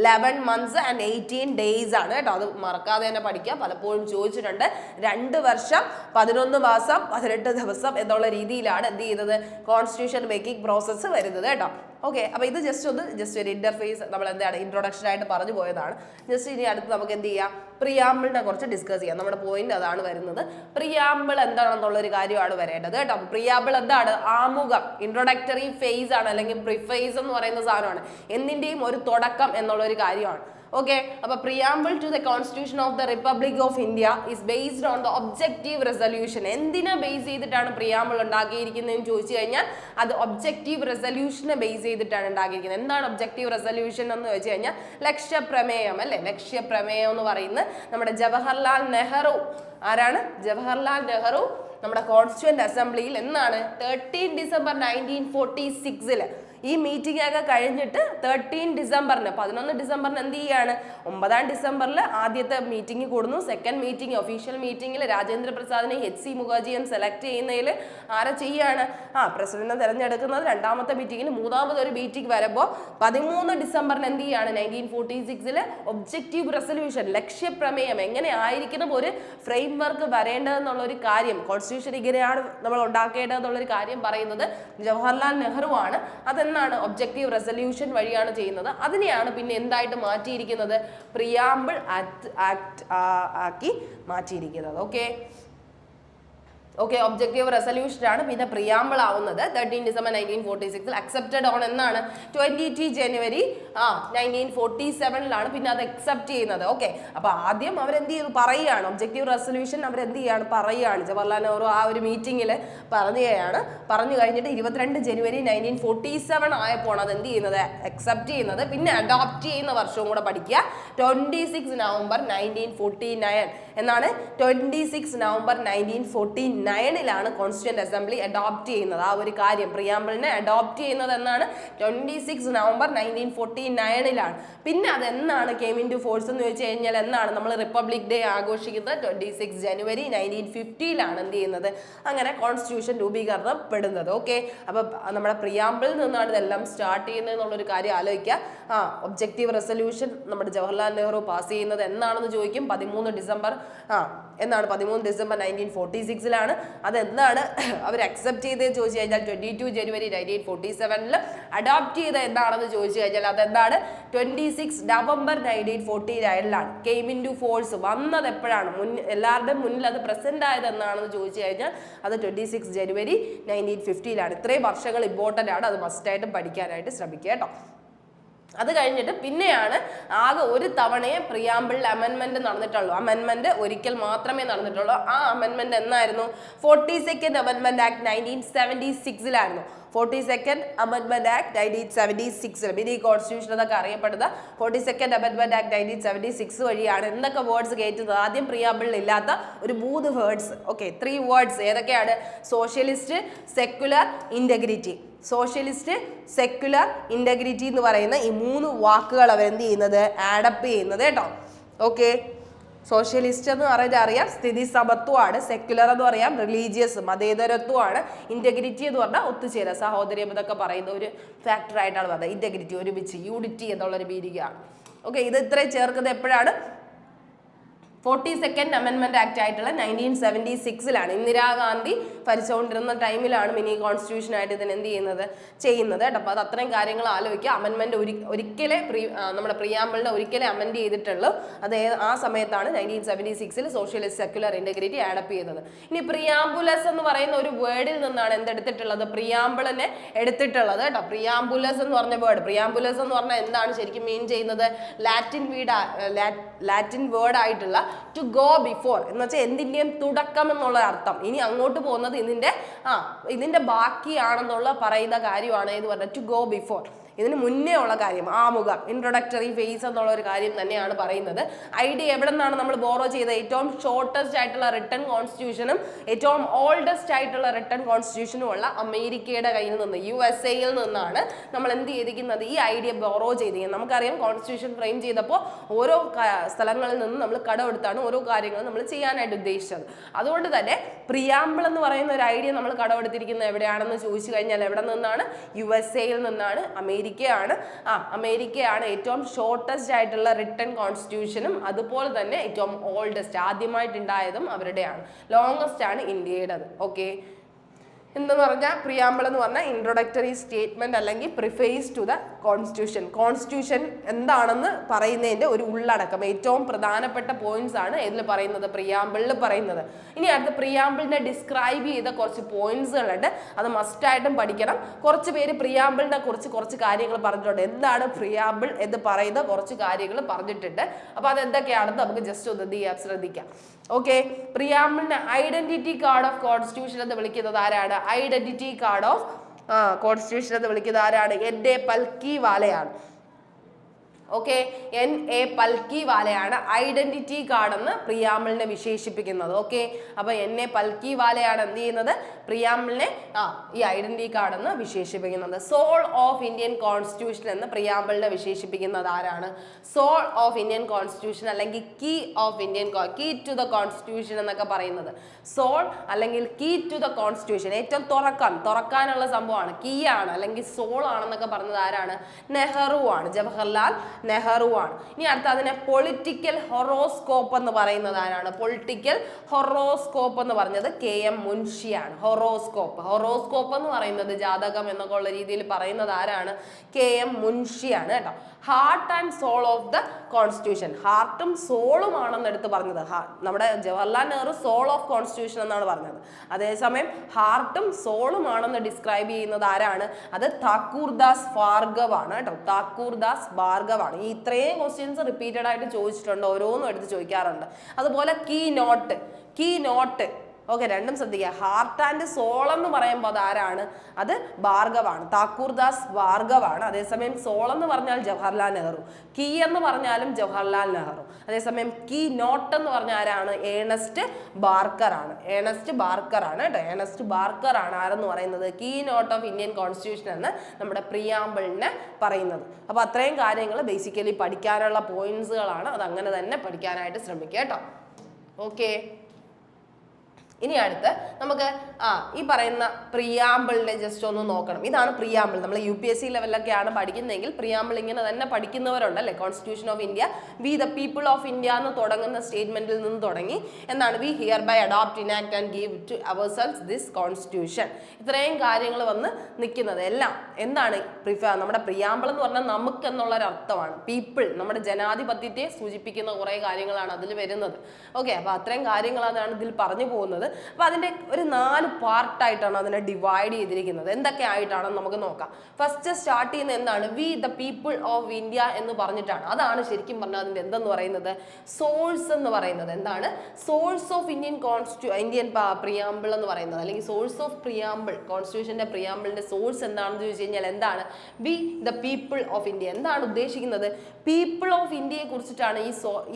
11 months and 18 days ആണ് കേട്ടോ. അത് മറക്കാതെ തന്നെ പഠിക്കുക. പലപ്പോഴും ചോദിച്ചിട്ടുണ്ട്. 2 വർഷം 11 മാസം 18 ദിവസം എന്നുള്ള രീതിയിലാണ് എന്ത് ചെയ്യുന്നത്, കോൺസ്റ്റിറ്റ്യൂഷൻ മേക്കിംഗ് പ്രോസസ്സ് വരുന്നത് കേട്ടോ. ഓക്കെ, അപ്പോൾ ഇത് ജസ്റ്റ് ഒരു ഇന്റർഫേസ് നമ്മൾ എന്താണ് ഇൻട്രൊഡക്ഷൻ ആയിട്ട് പറഞ്ഞു പോയതാണ്. ജസ്റ്റ് ഇനി അടുത്ത് നമുക്ക് എന്ത് ചെയ്യാം, പ്രിയാമ്പിളിനെ കുറിച്ച് ഡിസ്കസ് ചെയ്യാം. നമ്മുടെ പോയിന്റ് അതാണ് വരുന്നത്. പ്രിയാമ്പിൾ എന്താണെന്നുള്ളൊരു കാര്യമാണ് വരേണ്ടത് കേട്ടോ. പ്രിയാമ്പിൾ എന്താണ്, ആമുഖം, ഇൻട്രൊഡക്ടറി ഫേസ് ആണ്, അല്ലെങ്കിൽ പ്രിഫേസ് എന്ന് പറയുന്ന സാധനമാണ്. എന്തിൻ്റെയും ഒരു തുടക്കം എന്നുള്ളൊരു കാര്യമാണ്. ഓക്കെ, അപ്പൊ preamble to the constitution of the republic of India is based on the objective resolution. എന്തിനെ ബേസ് ചെയ്തിട്ടാണ് പ്രിയാമ്പിൾ ഉണ്ടാക്കിയിരിക്കുന്നതെന്ന് ചോദിച്ചു കഴിഞ്ഞാൽ അത് ഒബ്ജക്റ്റീവ് റെസൊല്യൂഷനെ ബേസ് ചെയ്തിട്ടാണ് ഉണ്ടാക്കിയിരിക്കുന്നത്. എന്താണ് ഒബ്ജക്റ്റീവ് റെസൊല്യൂഷൻ എന്ന് ചോദിച്ചു കഴിഞ്ഞാൽ ലക്ഷ്യപ്രമേയം അല്ലെ. ലക്ഷ്യപ്രമേയം എന്ന് പറയുന്നത് നമ്മുടെ ജവഹർലാൽ നെഹ്റു, ആരാണ്? ജവഹർലാൽ നെഹ്റു നമ്മുടെ കോൺസ്റ്റിറ്റ്യൂന്റ് അസംബ്ലിയിൽ എന്നാണ് 13 ഡിസംബർ 1946 ഈ മീറ്റിംഗ് ഒക്കെ കഴിഞ്ഞിട്ട് 13 ഡിസംബറിന് 11 ഡിസംബറിന് എന്ത് ചെയ്യാണ്? 9 ഡിസംബറിൽ ആദ്യത്തെ മീറ്റിംഗ് കൂടുന്നു. സെക്കൻഡ് മീറ്റിംഗ് ഒഫീഷ്യൽ മീറ്റിംഗിൽ രാജേന്ദ്ര പ്രസാദിനെ HC മുഖർജിയെ സെലക്ട് ചെയ്യുന്നതിൽ ആരെ ചെയ്യാണ്? പ്രസിഡന്റിനെ തിരഞ്ഞെടുക്കുന്നത്. രണ്ടാമത്തെ മീറ്റിംഗിൽ മൂന്നാമതൊരു മീറ്റിംഗ് വരുമ്പോൾ 13 ഡിസംബറിന് എന്ത് ചെയ്യാണ്? 1946 ഒബ്ജക്റ്റീവ് റെസൊല്യൂഷൻ, ലക്ഷ്യപ്രമേയം, എങ്ങനെ ആയിരിക്കണം ഒരു ഫ്രെയിം വർക്ക് വരേണ്ടതെന്നുള്ള ഒരു കാര്യം, കോൺസ്റ്റിറ്റ്യൂഷൻ ഇങ്ങനെയാണ് നമ്മൾ ഉണ്ടാക്കേണ്ടതെന്നുള്ളൊരു കാര്യം പറയുന്നത് ജവഹർലാൽ നെഹ്റു ആണ്. അതെന്നാണ്? ഒബ്ജക്റ്റീവ് റെസൊല്യൂഷൻ വഴിയാണ് ചെയ്യുന്നത്. അതിനെയാണ് പിന്നെ എന്തായിട്ട് മാറ്റിയിരിക്കുന്നത്? പ്രിയാമ്പിൾ ആക്ട് ആക്കി മാറ്റിയിരിക്കുന്നത്. ഓക്കെ, ഒബ്ജക്റ്റീവ് റെസൊല്യൂഷൻ ആണ് പിന്നെ പ്രിയാമ്പിൾ ആവുന്നത്. 13 ഡിസംബർ 1946 അക്സെപ്റ്റഡ് ഓൺ എന്നാണ്? 22 ജനുവരി 1947 പിന്നെ അത് അക്സെപ്റ്റ് ചെയ്യുന്നത്. ഓക്കെ, അപ്പൊ ആദ്യം അവരെന്ത് ചെയ്തു? പറയുകയാണ് ഒബ്ജക്റ്റീവ് റെസൊല്യൂഷൻ. അവരെന്ത് ചെയ്യാണ്? പറയുകയാണ്. ജവഹർലാൽ നെഹ്റു ആ ഒരു മീറ്റിംഗിൽ പറയുകയാണ്. പറഞ്ഞു കഴിഞ്ഞിട്ട് 22 ജനുവരി 1947 ആയപ്പോൾ അത് എന്ത് ചെയ്യുന്നത്? അക്സെപ്റ്റ് ചെയ്യുന്നത്. പിന്നെ അഡോപ്റ്റ് ചെയ്യുന്ന വർഷവും കൂടെ പഠിക്കുക. 26 നവംബർ 1949 എന്നാണ്. 26 നവംബർ 1949 കോൺസ്റ്റിറ്റ്യൂന്റ് അസംബ്ലി അഡോപ്റ്റ് ചെയ്യുന്നത്. ആ ഒരു കാര്യം പ്രിയാമ്പിളിനെ അഡോപ്റ്റ് ചെയ്യുന്നത് എന്നാണ്? 26 നവംബർ 1949 പിന്നെ അതെന്നാണ് കെയിം ഇൻ ടു ഫോഴ്സ് എന്ന് ചോദിച്ചു കഴിഞ്ഞാൽ എന്നാണ്? നമ്മൾ റിപ്പബ്ലിക് ഡേ ആഘോഷിക്കുന്നത് 26 ജനുവരി 1950 എന്ത് ചെയ്യുന്നത്? അങ്ങനെ കോൺസ്റ്റിറ്റ്യൂഷൻ രൂപീകരണപ്പെടുന്നത്. ഓക്കെ, അപ്പൊ നമ്മുടെ പ്രിയാമ്പിളിൽ നിന്നാണ് ഇതെല്ലാം സ്റ്റാർട്ട് ചെയ്യുന്നത് എന്നുള്ളൊരു കാര്യം ആലോചിക്കുക. ഒബ്ജക്റ്റീവ് റെസൊല്യൂഷൻ നമ്മുടെ ജവഹർലാൽ നെഹ്റു പാസ് ചെയ്യുന്നത് എന്നാണെന്ന് ചോദിക്കും. 13 ഡിസംബർ എന്നാണ്? 13 ഡിസംബർ 1946 അതെന്താണ് അവർ അക്സെപ്റ്റ് ചെയ്തത് ചോദിച്ചു കഴിഞ്ഞാൽ 22 ജനുവരി 1947 അഡോപ്റ്റ് ചെയ്ത എന്താണെന്ന് ചോദിച്ചു കഴിഞ്ഞാൽ അതെന്താണ്? 26 November 1949 came into force വന്നത് എപ്പോഴാണ്? എല്ലാവരുടെയും മുന്നിൽ അത് പ്രസന്റ് ആയത് എന്നാണെന്ന് ചോദിച്ചു കഴിഞ്ഞാൽ അത് 26 ജനുവരി 1950 ഇത്രയും വർഷങ്ങൾ ഇമ്പോർട്ടൻ്റ് ആണ്. അത് മസ്റ്റായിട്ടും പഠിക്കാനായിട്ട് ശ്രമിക്കുക കേട്ടോ. അത് കഴിഞ്ഞിട്ട് പിന്നെയാണ് ആകെ ഒരു തവണയെ പ്രിയാമ്പിൾ അമെൻമെന്റ് നടന്നിട്ടുള്ളൂ. അമെൻമെന്റ് ഒരിക്കൽ മാത്രമേ നടന്നിട്ടുള്ളൂ. ആ അമെൻമെന്റ് എന്നായിരുന്നു? 42nd അമെൻമെന്റ് act 1976 42nd അമെൻമെന്റ് act 1976 mini constitution എന്നൊക്കെ അറിയപ്പെടുന്ന 42nd അമെൻമെന്റ് ആക്ട് 1976 വഴിയാണ് എന്തൊക്കെ വേർഡ്സ് കയറ്റുന്നത്? ആദ്യം പ്രിയാമ്പിളിൽ ഇല്ലാത്ത ഒരു 3 വേർഡ്സ്. ഓക്കെ, 3 വേർഡ്സ് ഏതൊക്കെയാണ്? Socialist, secular, integrity. Socialist, secular, integrity എന്ന് പറയുന്ന ഈ 3 വാക്കുകൾ അവരെന്ത് ചെയ്യുന്നത്? ആഡപ്പ് ചെയ്യുന്നത് കേട്ടോ. ഓക്കെ, സോഷ്യലിസ്റ്റ് എന്ന് പറയുന്നത് അറിയാം സ്ഥിതി സമത്വമാണ്. സെക്യുലർ എന്ന് പറയാം റിലീജിയസ് മതേതരത്വമാണ്. ഇന്റഗ്രിറ്റി എന്ന് പറഞ്ഞാൽ ഒത്തുചേരുക, സഹോദര്യം എന്നൊക്കെ പറയുന്ന ഒരു ഫാക്ടർ ആയിട്ടാണ് പറയുന്നത്. ഇന്റഗ്രിറ്റി ഒരുമിച്ച്, യൂണിറ്റി എന്നുള്ളൊരു മീനിങ് ആണ്. ഓക്കെ, ഇത് ഇത്രയും ചേർക്കുന്നത് എപ്പോഴാണ്? 42nd അമെൻമെന്റ് ആക്ട് ആയിട്ടുള്ള 1976 ഇന്ദിരാഗാന്ധി ഭരിച്ചുകൊണ്ടിരുന്ന ടൈമിലാണ് മിനി കോൺസ്റ്റിറ്റ്യൂഷൻ ആയിട്ട് ഇതിന് എന്ത് ചെയ്യുന്നത് കേട്ടോ. അപ്പോൾ അത് അത്രയും കാര്യങ്ങൾ ആലോചിക്കുക. അമെൻമെന്റ് ഒരിക്കലേ നമ്മുടെ പ്രിയാമ്പിളിനെ ഒരിക്കലേ അമെൻഡ് ചെയ്തിട്ടുള്ളൂ. അത് ആ സമയത്താണ് 1976 സോഷ്യലിസ്റ്റ്, സെക്യുലർ, ഇന്റഗ്രിറ്റി ആഡപ്പ് ചെയ്യുന്നത്. ഇനി പ്രിയാമ്പുലസ് എന്ന് പറയുന്ന ഒരു വേർഡിൽ നിന്നാണ് എന്തെടുത്തിട്ടുള്ളത്? പ്രിയാമ്പിളിനെ എടുത്തിട്ടുള്ളത് കേട്ടോ. പ്രിയാമ്പുലസ് എന്ന് പറഞ്ഞ വേർഡ്, പ്രിയാമ്പുലസ് എന്ന് പറഞ്ഞാൽ എന്താണ് ശരിക്കും മീൻ ചെയ്യുന്നത്? ലാറ്റിൻ വേർഡ് ആയിട്ടുള്ള ടു ഗോ ബിഫോർ എന്ന് വെച്ചാൽ എന്തിൻ്റെയും തുടക്കം എന്നുള്ള അർത്ഥം. ഇനി അങ്ങോട്ട് പോകുന്നത് ഇതിന്റെ ബാക്കിയാണെന്നുള്ള പറയുന്ന കാര്യമാണ് ഇത് പറഞ്ഞത് ടു ഗോ ബിഫോർ. ഇതിന് മുന്നേ ഉള്ള കാര്യം, ആമുഖം, ഇൻട്രൊഡക്ടറി ഫേസ് എന്നുള്ള ഒരു കാര്യം തന്നെയാണ് പറയുന്നത്. ഐഡിയ എവിടെ നിന്നാണ് നമ്മൾ ബോറോ ചെയ്തത്? ഏറ്റവും ഷോർട്ടസ്റ്റ് ആയിട്ടുള്ള റിട്ടൺ കോൺസ്റ്റിറ്റ്യൂഷനും ഏറ്റവും ഓൾഡസ്റ്റ് ആയിട്ടുള്ള റിട്ടൺ കോൺസ്റ്റിറ്റ്യൂഷനും ഉള്ള അമേരിക്കയുടെ കയ്യിൽ നിന്ന്, USA നിന്നാണ് നമ്മൾ എന്ത് ചെയ്തിരിക്കുന്നത്? ഈ ഐഡിയ ബോറോ ചെയ്തിരിക്കുന്നത്. നമുക്കറിയാം കോൺസ്റ്റിറ്റ്യൂഷൻ ഫ്രെയിം ചെയ്തപ്പോൾ ഓരോ സ്ഥലങ്ങളിൽ നിന്നും നമ്മൾ കടമെടുത്താണ് ഓരോ കാര്യങ്ങളും നമ്മൾ ചെയ്യാനായിട്ട് ഉദ്ദേശിച്ചത്. അതുകൊണ്ട് തന്നെ പ്രിയാമ്പിൾ എന്ന് പറയുന്ന ഒരു ഐഡിയ നമ്മൾ കടമെടുത്തിരിക്കുന്നത് എവിടെയാണെന്ന് ചോദിച്ചു കഴിഞ്ഞാൽ എവിടെ നിന്നാണ്? USA നിന്നാണ്. അമേരിക്കയാണ് ഏറ്റവും ഷോർട്ടസ്റ്റ് ആയിട്ടുള്ള റിട്ടൺ കോൺസ്റ്റിറ്റ്യൂഷനും അതുപോലെ തന്നെ ഏറ്റവും ഓൾഡസ്റ്റ് ആദ്യമായിട്ടുണ്ടായതും അവരുടെയാണ്. ലോങ്സ്റ്റ് ആണ് ഇന്ത്യയുടേത്. ഓക്കെ, എന്തെന്ന് പറഞ്ഞാൽ പ്രിയാമ്പിൾ എന്ന് പറഞ്ഞാൽ ഇൻട്രൊഡക്ടറി സ്റ്റേറ്റ്മെന്റ് അല്ലെങ്കിൽ preface to the constitution. Constitution എന്താണെന്ന് പറയുന്നതിന്റെ ഒരു ഉള്ളടക്കം, ഏറ്റവും പ്രധാനപ്പെട്ട പോയിന്റ്സ് ആണ് ഇതിൽ പറയുന്നത്, പ്രിയാമ്പിളിൽ പറയുന്നത്. ഇനി അടുത്ത പ്രിയാമ്പിളിനെ ഡിസ്ക്രൈബ് ചെയ്ത കുറച്ച് പോയിന്റ്സുകളുണ്ട്, അത് മസ്റ്റായിട്ടും പഠിക്കണം. കുറച്ച് പേര് പ്രിയാമ്പിളിനെ കുറിച്ച് കുറച്ച് കാര്യങ്ങൾ പറഞ്ഞിട്ടുണ്ട്. എന്താണ് പ്രിയാമ്പിൾ എന്ന് പറയുന്ന കുറച്ച് കാര്യങ്ങൾ പറഞ്ഞിട്ടുണ്ട്. അപ്പൊ അത് എന്തൊക്കെയാണെന്ന് നമുക്ക് ജസ്റ്റ് ഒന്ന് ശ്രദ്ധിക്കാം. ഓക്കെ, പ്രിയാമ്പിളിനെ ഐഡന്റിറ്റി കാർഡ് ഓഫ് കോൺസ്റ്റിറ്റ്യൂഷൻ എന്ന് വിളിക്കുന്നത് ആരാണ്? ഐഡന്റിറ്റി കാർഡ് ഓഫ് കോൺസ്റ്റിറ്റ്യൂഷൻ എന്ന് വിളിക്കുന്നത് ആരാണ്? N.A. പൽക്കിവാലയാണ്. Okay, N.A. പൽക്കിവാലയാണ് ഐഡന്റിറ്റി കാർഡ് എന്ന് പ്രിയാമ്പിളിനെ വിശേഷിപ്പിക്കുന്നത്. ഓക്കെ, അപ്പൊ N.A. പൽക്കിവാലയാണ് എന്ത് ചെയ്യുന്നത്? പ്രിയാമ്പിളിനെ ഈ ഐഡന്റിറ്റി കാർഡ് എന്ന് വിശേഷിപ്പിക്കുന്നത്. സോൾ ഓഫ് ഇന്ത്യൻ കോൺസ്റ്റിറ്റ്യൂഷൻ എന്ന് പ്രിയാമ്പിളിനെ വിശേഷിപ്പിക്കുന്നത് ആരാണ്? സോൾ ഓഫ് ഇന്ത്യൻ കോൺസ്റ്റിറ്റ്യൂഷൻ അല്ലെങ്കിൽ key of Indian, key to the constitution എന്നൊക്കെ പറയുന്നത്. സോൾ അല്ലെങ്കിൽ കീ ടു ദ കോൺസ്റ്റിറ്റ്യൂഷൻ, ഏറ്റവും തുറക്കാനുള്ള സംഭവമാണ്, കീ ആണ് അല്ലെങ്കിൽ സോൾ ആണെന്നൊക്കെ പറഞ്ഞത് ആരാണ്? നെഹ്റു ആണ്, ജവഹർലാൽ നെഹ്റു ആണ്. ഇനി അടുത്ത അതിനെ പൊളിറ്റിക്കൽ ഹൊറോസ്കോപ്പ് എന്ന് പറയുന്നത് ആരാണ്? പൊളിറ്റിക്കൽ ഹൊറോസ്കോപ്പ് എന്ന് പറഞ്ഞത് KM മുൻഷിയാണ്. ഹൊറോസ്കോപ്പ് എന്ന് പറയുന്നത് ജാതകം എന്നൊക്കെ ഉള്ള രീതിയിൽ പറയുന്നത് ആരാണ്? KM മുൻഷിയാണ് കേട്ടോ. Heart and soul of the constitution, ഹാർട്ടും സോളും ആണെന്ന് എടുത്ത് പറഞ്ഞത് നമ്മുടെ Jawaharlal Nehru soul of constitution എന്നാണ് പറഞ്ഞത്. അതേസമയം ഹാർട്ടും സോളും ആണെന്ന് ഡിസ്ക്രൈബ് ചെയ്യുന്നത് ആരാണ്? അത് താക്കൂർദാസ് ഭാർഗവ് ആണ് കേട്ടോ. താക്കൂർദാസ് ഭാർഗവ് ആണ്. ഈ ഇത്രയും ക്വസ്റ്റ്യൻസ് റിപ്പീറ്റഡ് ആയിട്ട് ചോദിച്ചിട്ടുണ്ട്, ഓരോന്നും എടുത്ത് ചോദിക്കാറുണ്ട്. അതുപോലെ കീ നോട്ട് ഓക്കെ, രണ്ടും ശ്രദ്ധിക്കുക. ഹാർട്ട് ആൻഡ് സോൾ എന്ന് പറയുമ്പോൾ അത് ആരാണ്? അത് ഭാർഗവാണ്, താക്കൂർദാസ് ഭാർഗവാണ്. അതേസമയം സോൾ എന്ന് പറഞ്ഞാൽ ജവഹർലാൽ നെഹ്റു, കീ എന്ന് പറഞ്ഞാലും ജവഹർലാൽ നെഹ്റു. അതേസമയം കീ നോട്ട് എന്ന് പറഞ്ഞ ആരാണ്? ഏണസ്റ്റ് ബാർക്കർ ആണ് കേട്ടോ. ഏണസ്റ്റ് ബാർക്കർ ആണ് ആരെന്ന് പറയുന്നത്? Keynote of Indian constitution എന്ന് നമ്മുടെ പ്രിയാമ്പിളിനെ പറയുന്നത്. അപ്പൊ അത്രയും കാര്യങ്ങൾ ബേസിക്കലി പഠിക്കാനുള്ള പോയിന്റ്സുകളാണ്, അത് അങ്ങനെ തന്നെ പഠിക്കാനായിട്ട് ശ്രമിക്കുക കേട്ടോ. ഓക്കെ, ഇനി അടുത്ത് നമുക്ക് ഈ പറയുന്ന പ്രിയാമ്പിളിനെ ജസ്റ്റ് ഒന്ന് നോക്കണം. ഇതാണ് പ്രിയാമ്പിൾ. നമ്മൾ UPSC ലെവലിലൊക്കെയാണ് പഠിക്കുന്നതെങ്കിൽ പ്രിയാമ്പിൾ ഇങ്ങനെ തന്നെ പഠിക്കുന്നവരുണ്ട് അല്ലേ. Constitution of India, we the people of India എന്ന് തുടങ്ങുന്ന സ്റ്റേറ്റ്മെന്റിൽ നിന്ന് തുടങ്ങി എന്താണ്? We hereby adopt, enact and give to ourselves this constitution. ഇത്രയും കാര്യങ്ങൾ വന്ന് നിൽക്കുന്നത് എല്ലാം എന്താണ്? നമ്മുടെ പ്രിയാമ്പിൾ എന്ന് പറഞ്ഞാൽ നമുക്ക് എന്നുള്ളൊരു അർത്ഥമാണ്. പീപ്പിൾ, നമ്മുടെ ജനാധിപത്യത്തെ സൂചിപ്പിക്കുന്ന കുറേ കാര്യങ്ങളാണ് അതിൽ വരുന്നത്. ഓക്കെ, അപ്പൊ അത്രയും കാര്യങ്ങളാണ് ഇതിൽ പറഞ്ഞു പോകുന്നത്. അപ്പൊ അതിന്റെ ഒരു 4 പാർട്ടായിട്ടാണ് അതിനെ ഡിവൈഡ് ചെയ്തിരിക്കുന്നത്. എന്തൊക്കെ ആയിട്ടാണെന്ന് നമുക്ക് നോക്കാം. ഫസ്റ്റ് സ്റ്റാർട്ട് ചെയ്യുന്നത് എന്താണ്? V the people of India എന്ന് പറഞ്ഞിട്ടാണ്. അതാണ് ശരിക്കും പറഞ്ഞാൽ അതിന്റെ എന്തെന്ന് പറയുന്നത്? സോഴ്സ് എന്ന് പറയുന്നത്. എന്താണ്? സോഴ്സ് ഓഫ് ഇന്ത്യൻ പ്രിയാമ്പിൾ എന്ന് പറയുന്നത്, അല്ലെങ്കിൽ സോഴ്സ് ഓഫ് പ്രിയാമ്പിൾ, കോൺസ്റ്റിറ്റ്യൂഷന്റെ പ്രിയാമ്പിളിന്റെ സോഴ്സ് എന്താണെന്ന് ചോദിച്ചു കഴിഞ്ഞാൽ എന്താണ്? V the people of India. എന്താണ് ഉദ്ദേശിക്കുന്നത്? പീപ്പിൾ ഓഫ് ഇന്ത്യയെ കുറിച്ചിട്ടാണ്.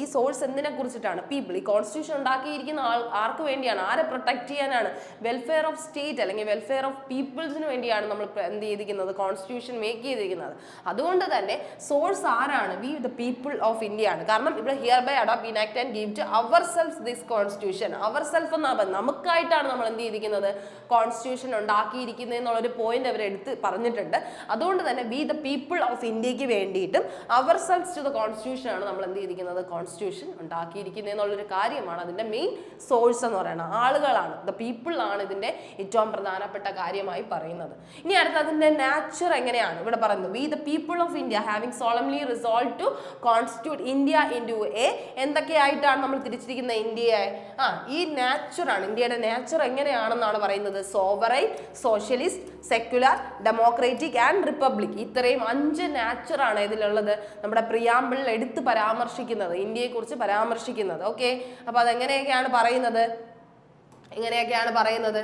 ഈ സോഴ്സ് എന്തിനെ കുറിച്ചിട്ടാണ്? പീപ്പിൾ. ഈ കോൺസ്റ്റിറ്റ്യൂഷൻ ഉണ്ടാക്കിയിരിക്കുന്ന ആർക്ക് വേണ്ടിയാണ്? ആരെ പ്രൊട്ടക്ട് ചെയ്യാനാണ്? വെൽഫെയർ ഓഫ് സ്റ്റേറ്റ് അല്ലെങ്കിൽ വെൽഫെയർ ഓഫ് പീപ്പിൾസിന് വേണ്ടിയാണ് നമ്മൾ എന്ത് ചെയ്തിരിക്കുന്നത്? കോൺസ്റ്റിറ്റ്യൂഷൻ മേക്ക് ചെയ്തിരിക്കുന്നത്. അതുകൊണ്ട് തന്നെ സോഴ്സ് ആരാണ്? We the people of India ആണ്. കാരണം ഇവിടെ hereby adopt, enact and give to ourselves this constitution. Ourself എന്ന നമുക്കായിട്ടാണ് നമ്മൾ എന്ത് ചെയ്തിരിക്കുന്നത്? കോൺസ്റ്റിറ്റ്യൂഷൻ ഉണ്ടാക്കിയിരിക്കുന്നത് എന്നുള്ളൊരു പോയിന്റ് അവർ എടുത്ത് പറഞ്ഞിട്ടുണ്ട്. അതുകൊണ്ട് തന്നെ വി ദ പീപ്പിൾ ഓഫ് ഇന്ത്യക്ക് വേണ്ടിയിട്ടും അവർസെൽവ്സ് ടു ദ കോൺസ്റ്റിറ്റ്യൂഷൻ ആണ് നമ്മൾ എന്ത് ചെയ്തിരിക്കുന്നത്? കോൺസ്റ്റിറ്റ്യൂഷൻ ഉണ്ടാക്കിയിരിക്കുന്നത് എന്നുള്ളൊരു കാര്യമാണ് അതിന്റെ മെയിൻ സോഴ്സ് എന്ന് പറയുന്നത്. ആളുകളാണ്, ദ പീപ്പിൾ ആണ് ഇതിന്റെ ഏറ്റവും പ്രധാനപ്പെട്ട കാര്യമായി പറയുന്നത്. ഇനി അടുത്ത അതിന്റെ നാച്ചർ എങ്ങനെയാണ് ഇവിടെ പറയുന്നത്? We the people of India having solemnly resolve to constitute India into a, എന്തൊക്കെയായിട്ടാണ് നമ്മൾ തിരിച്ചിരിക്കുന്ന ഇന്ത്യയെ? ഈ നാച്ചർ ആണ്. ഇന്ത്യയുടെ നാച്ചർ എങ്ങനെയാണെന്നാണ് പറയുന്നത്? Sovereign, socialist, secular, democratic and republic. ഇത്രയും 5 നാച്ചർ ആണ് ഇതിലുള്ളത്. നമ്മുടെ പ്രിയാമ്പിളിൽ എടുത്ത് പരാമർശിക്കുന്നത്, ഇന്ത്യയെ കുറിച്ച് പരാമർശിക്കുന്നത്. ഓക്കെ, അപ്പൊ അതെങ്ങനെയൊക്കെയാണ് പറയുന്നത്?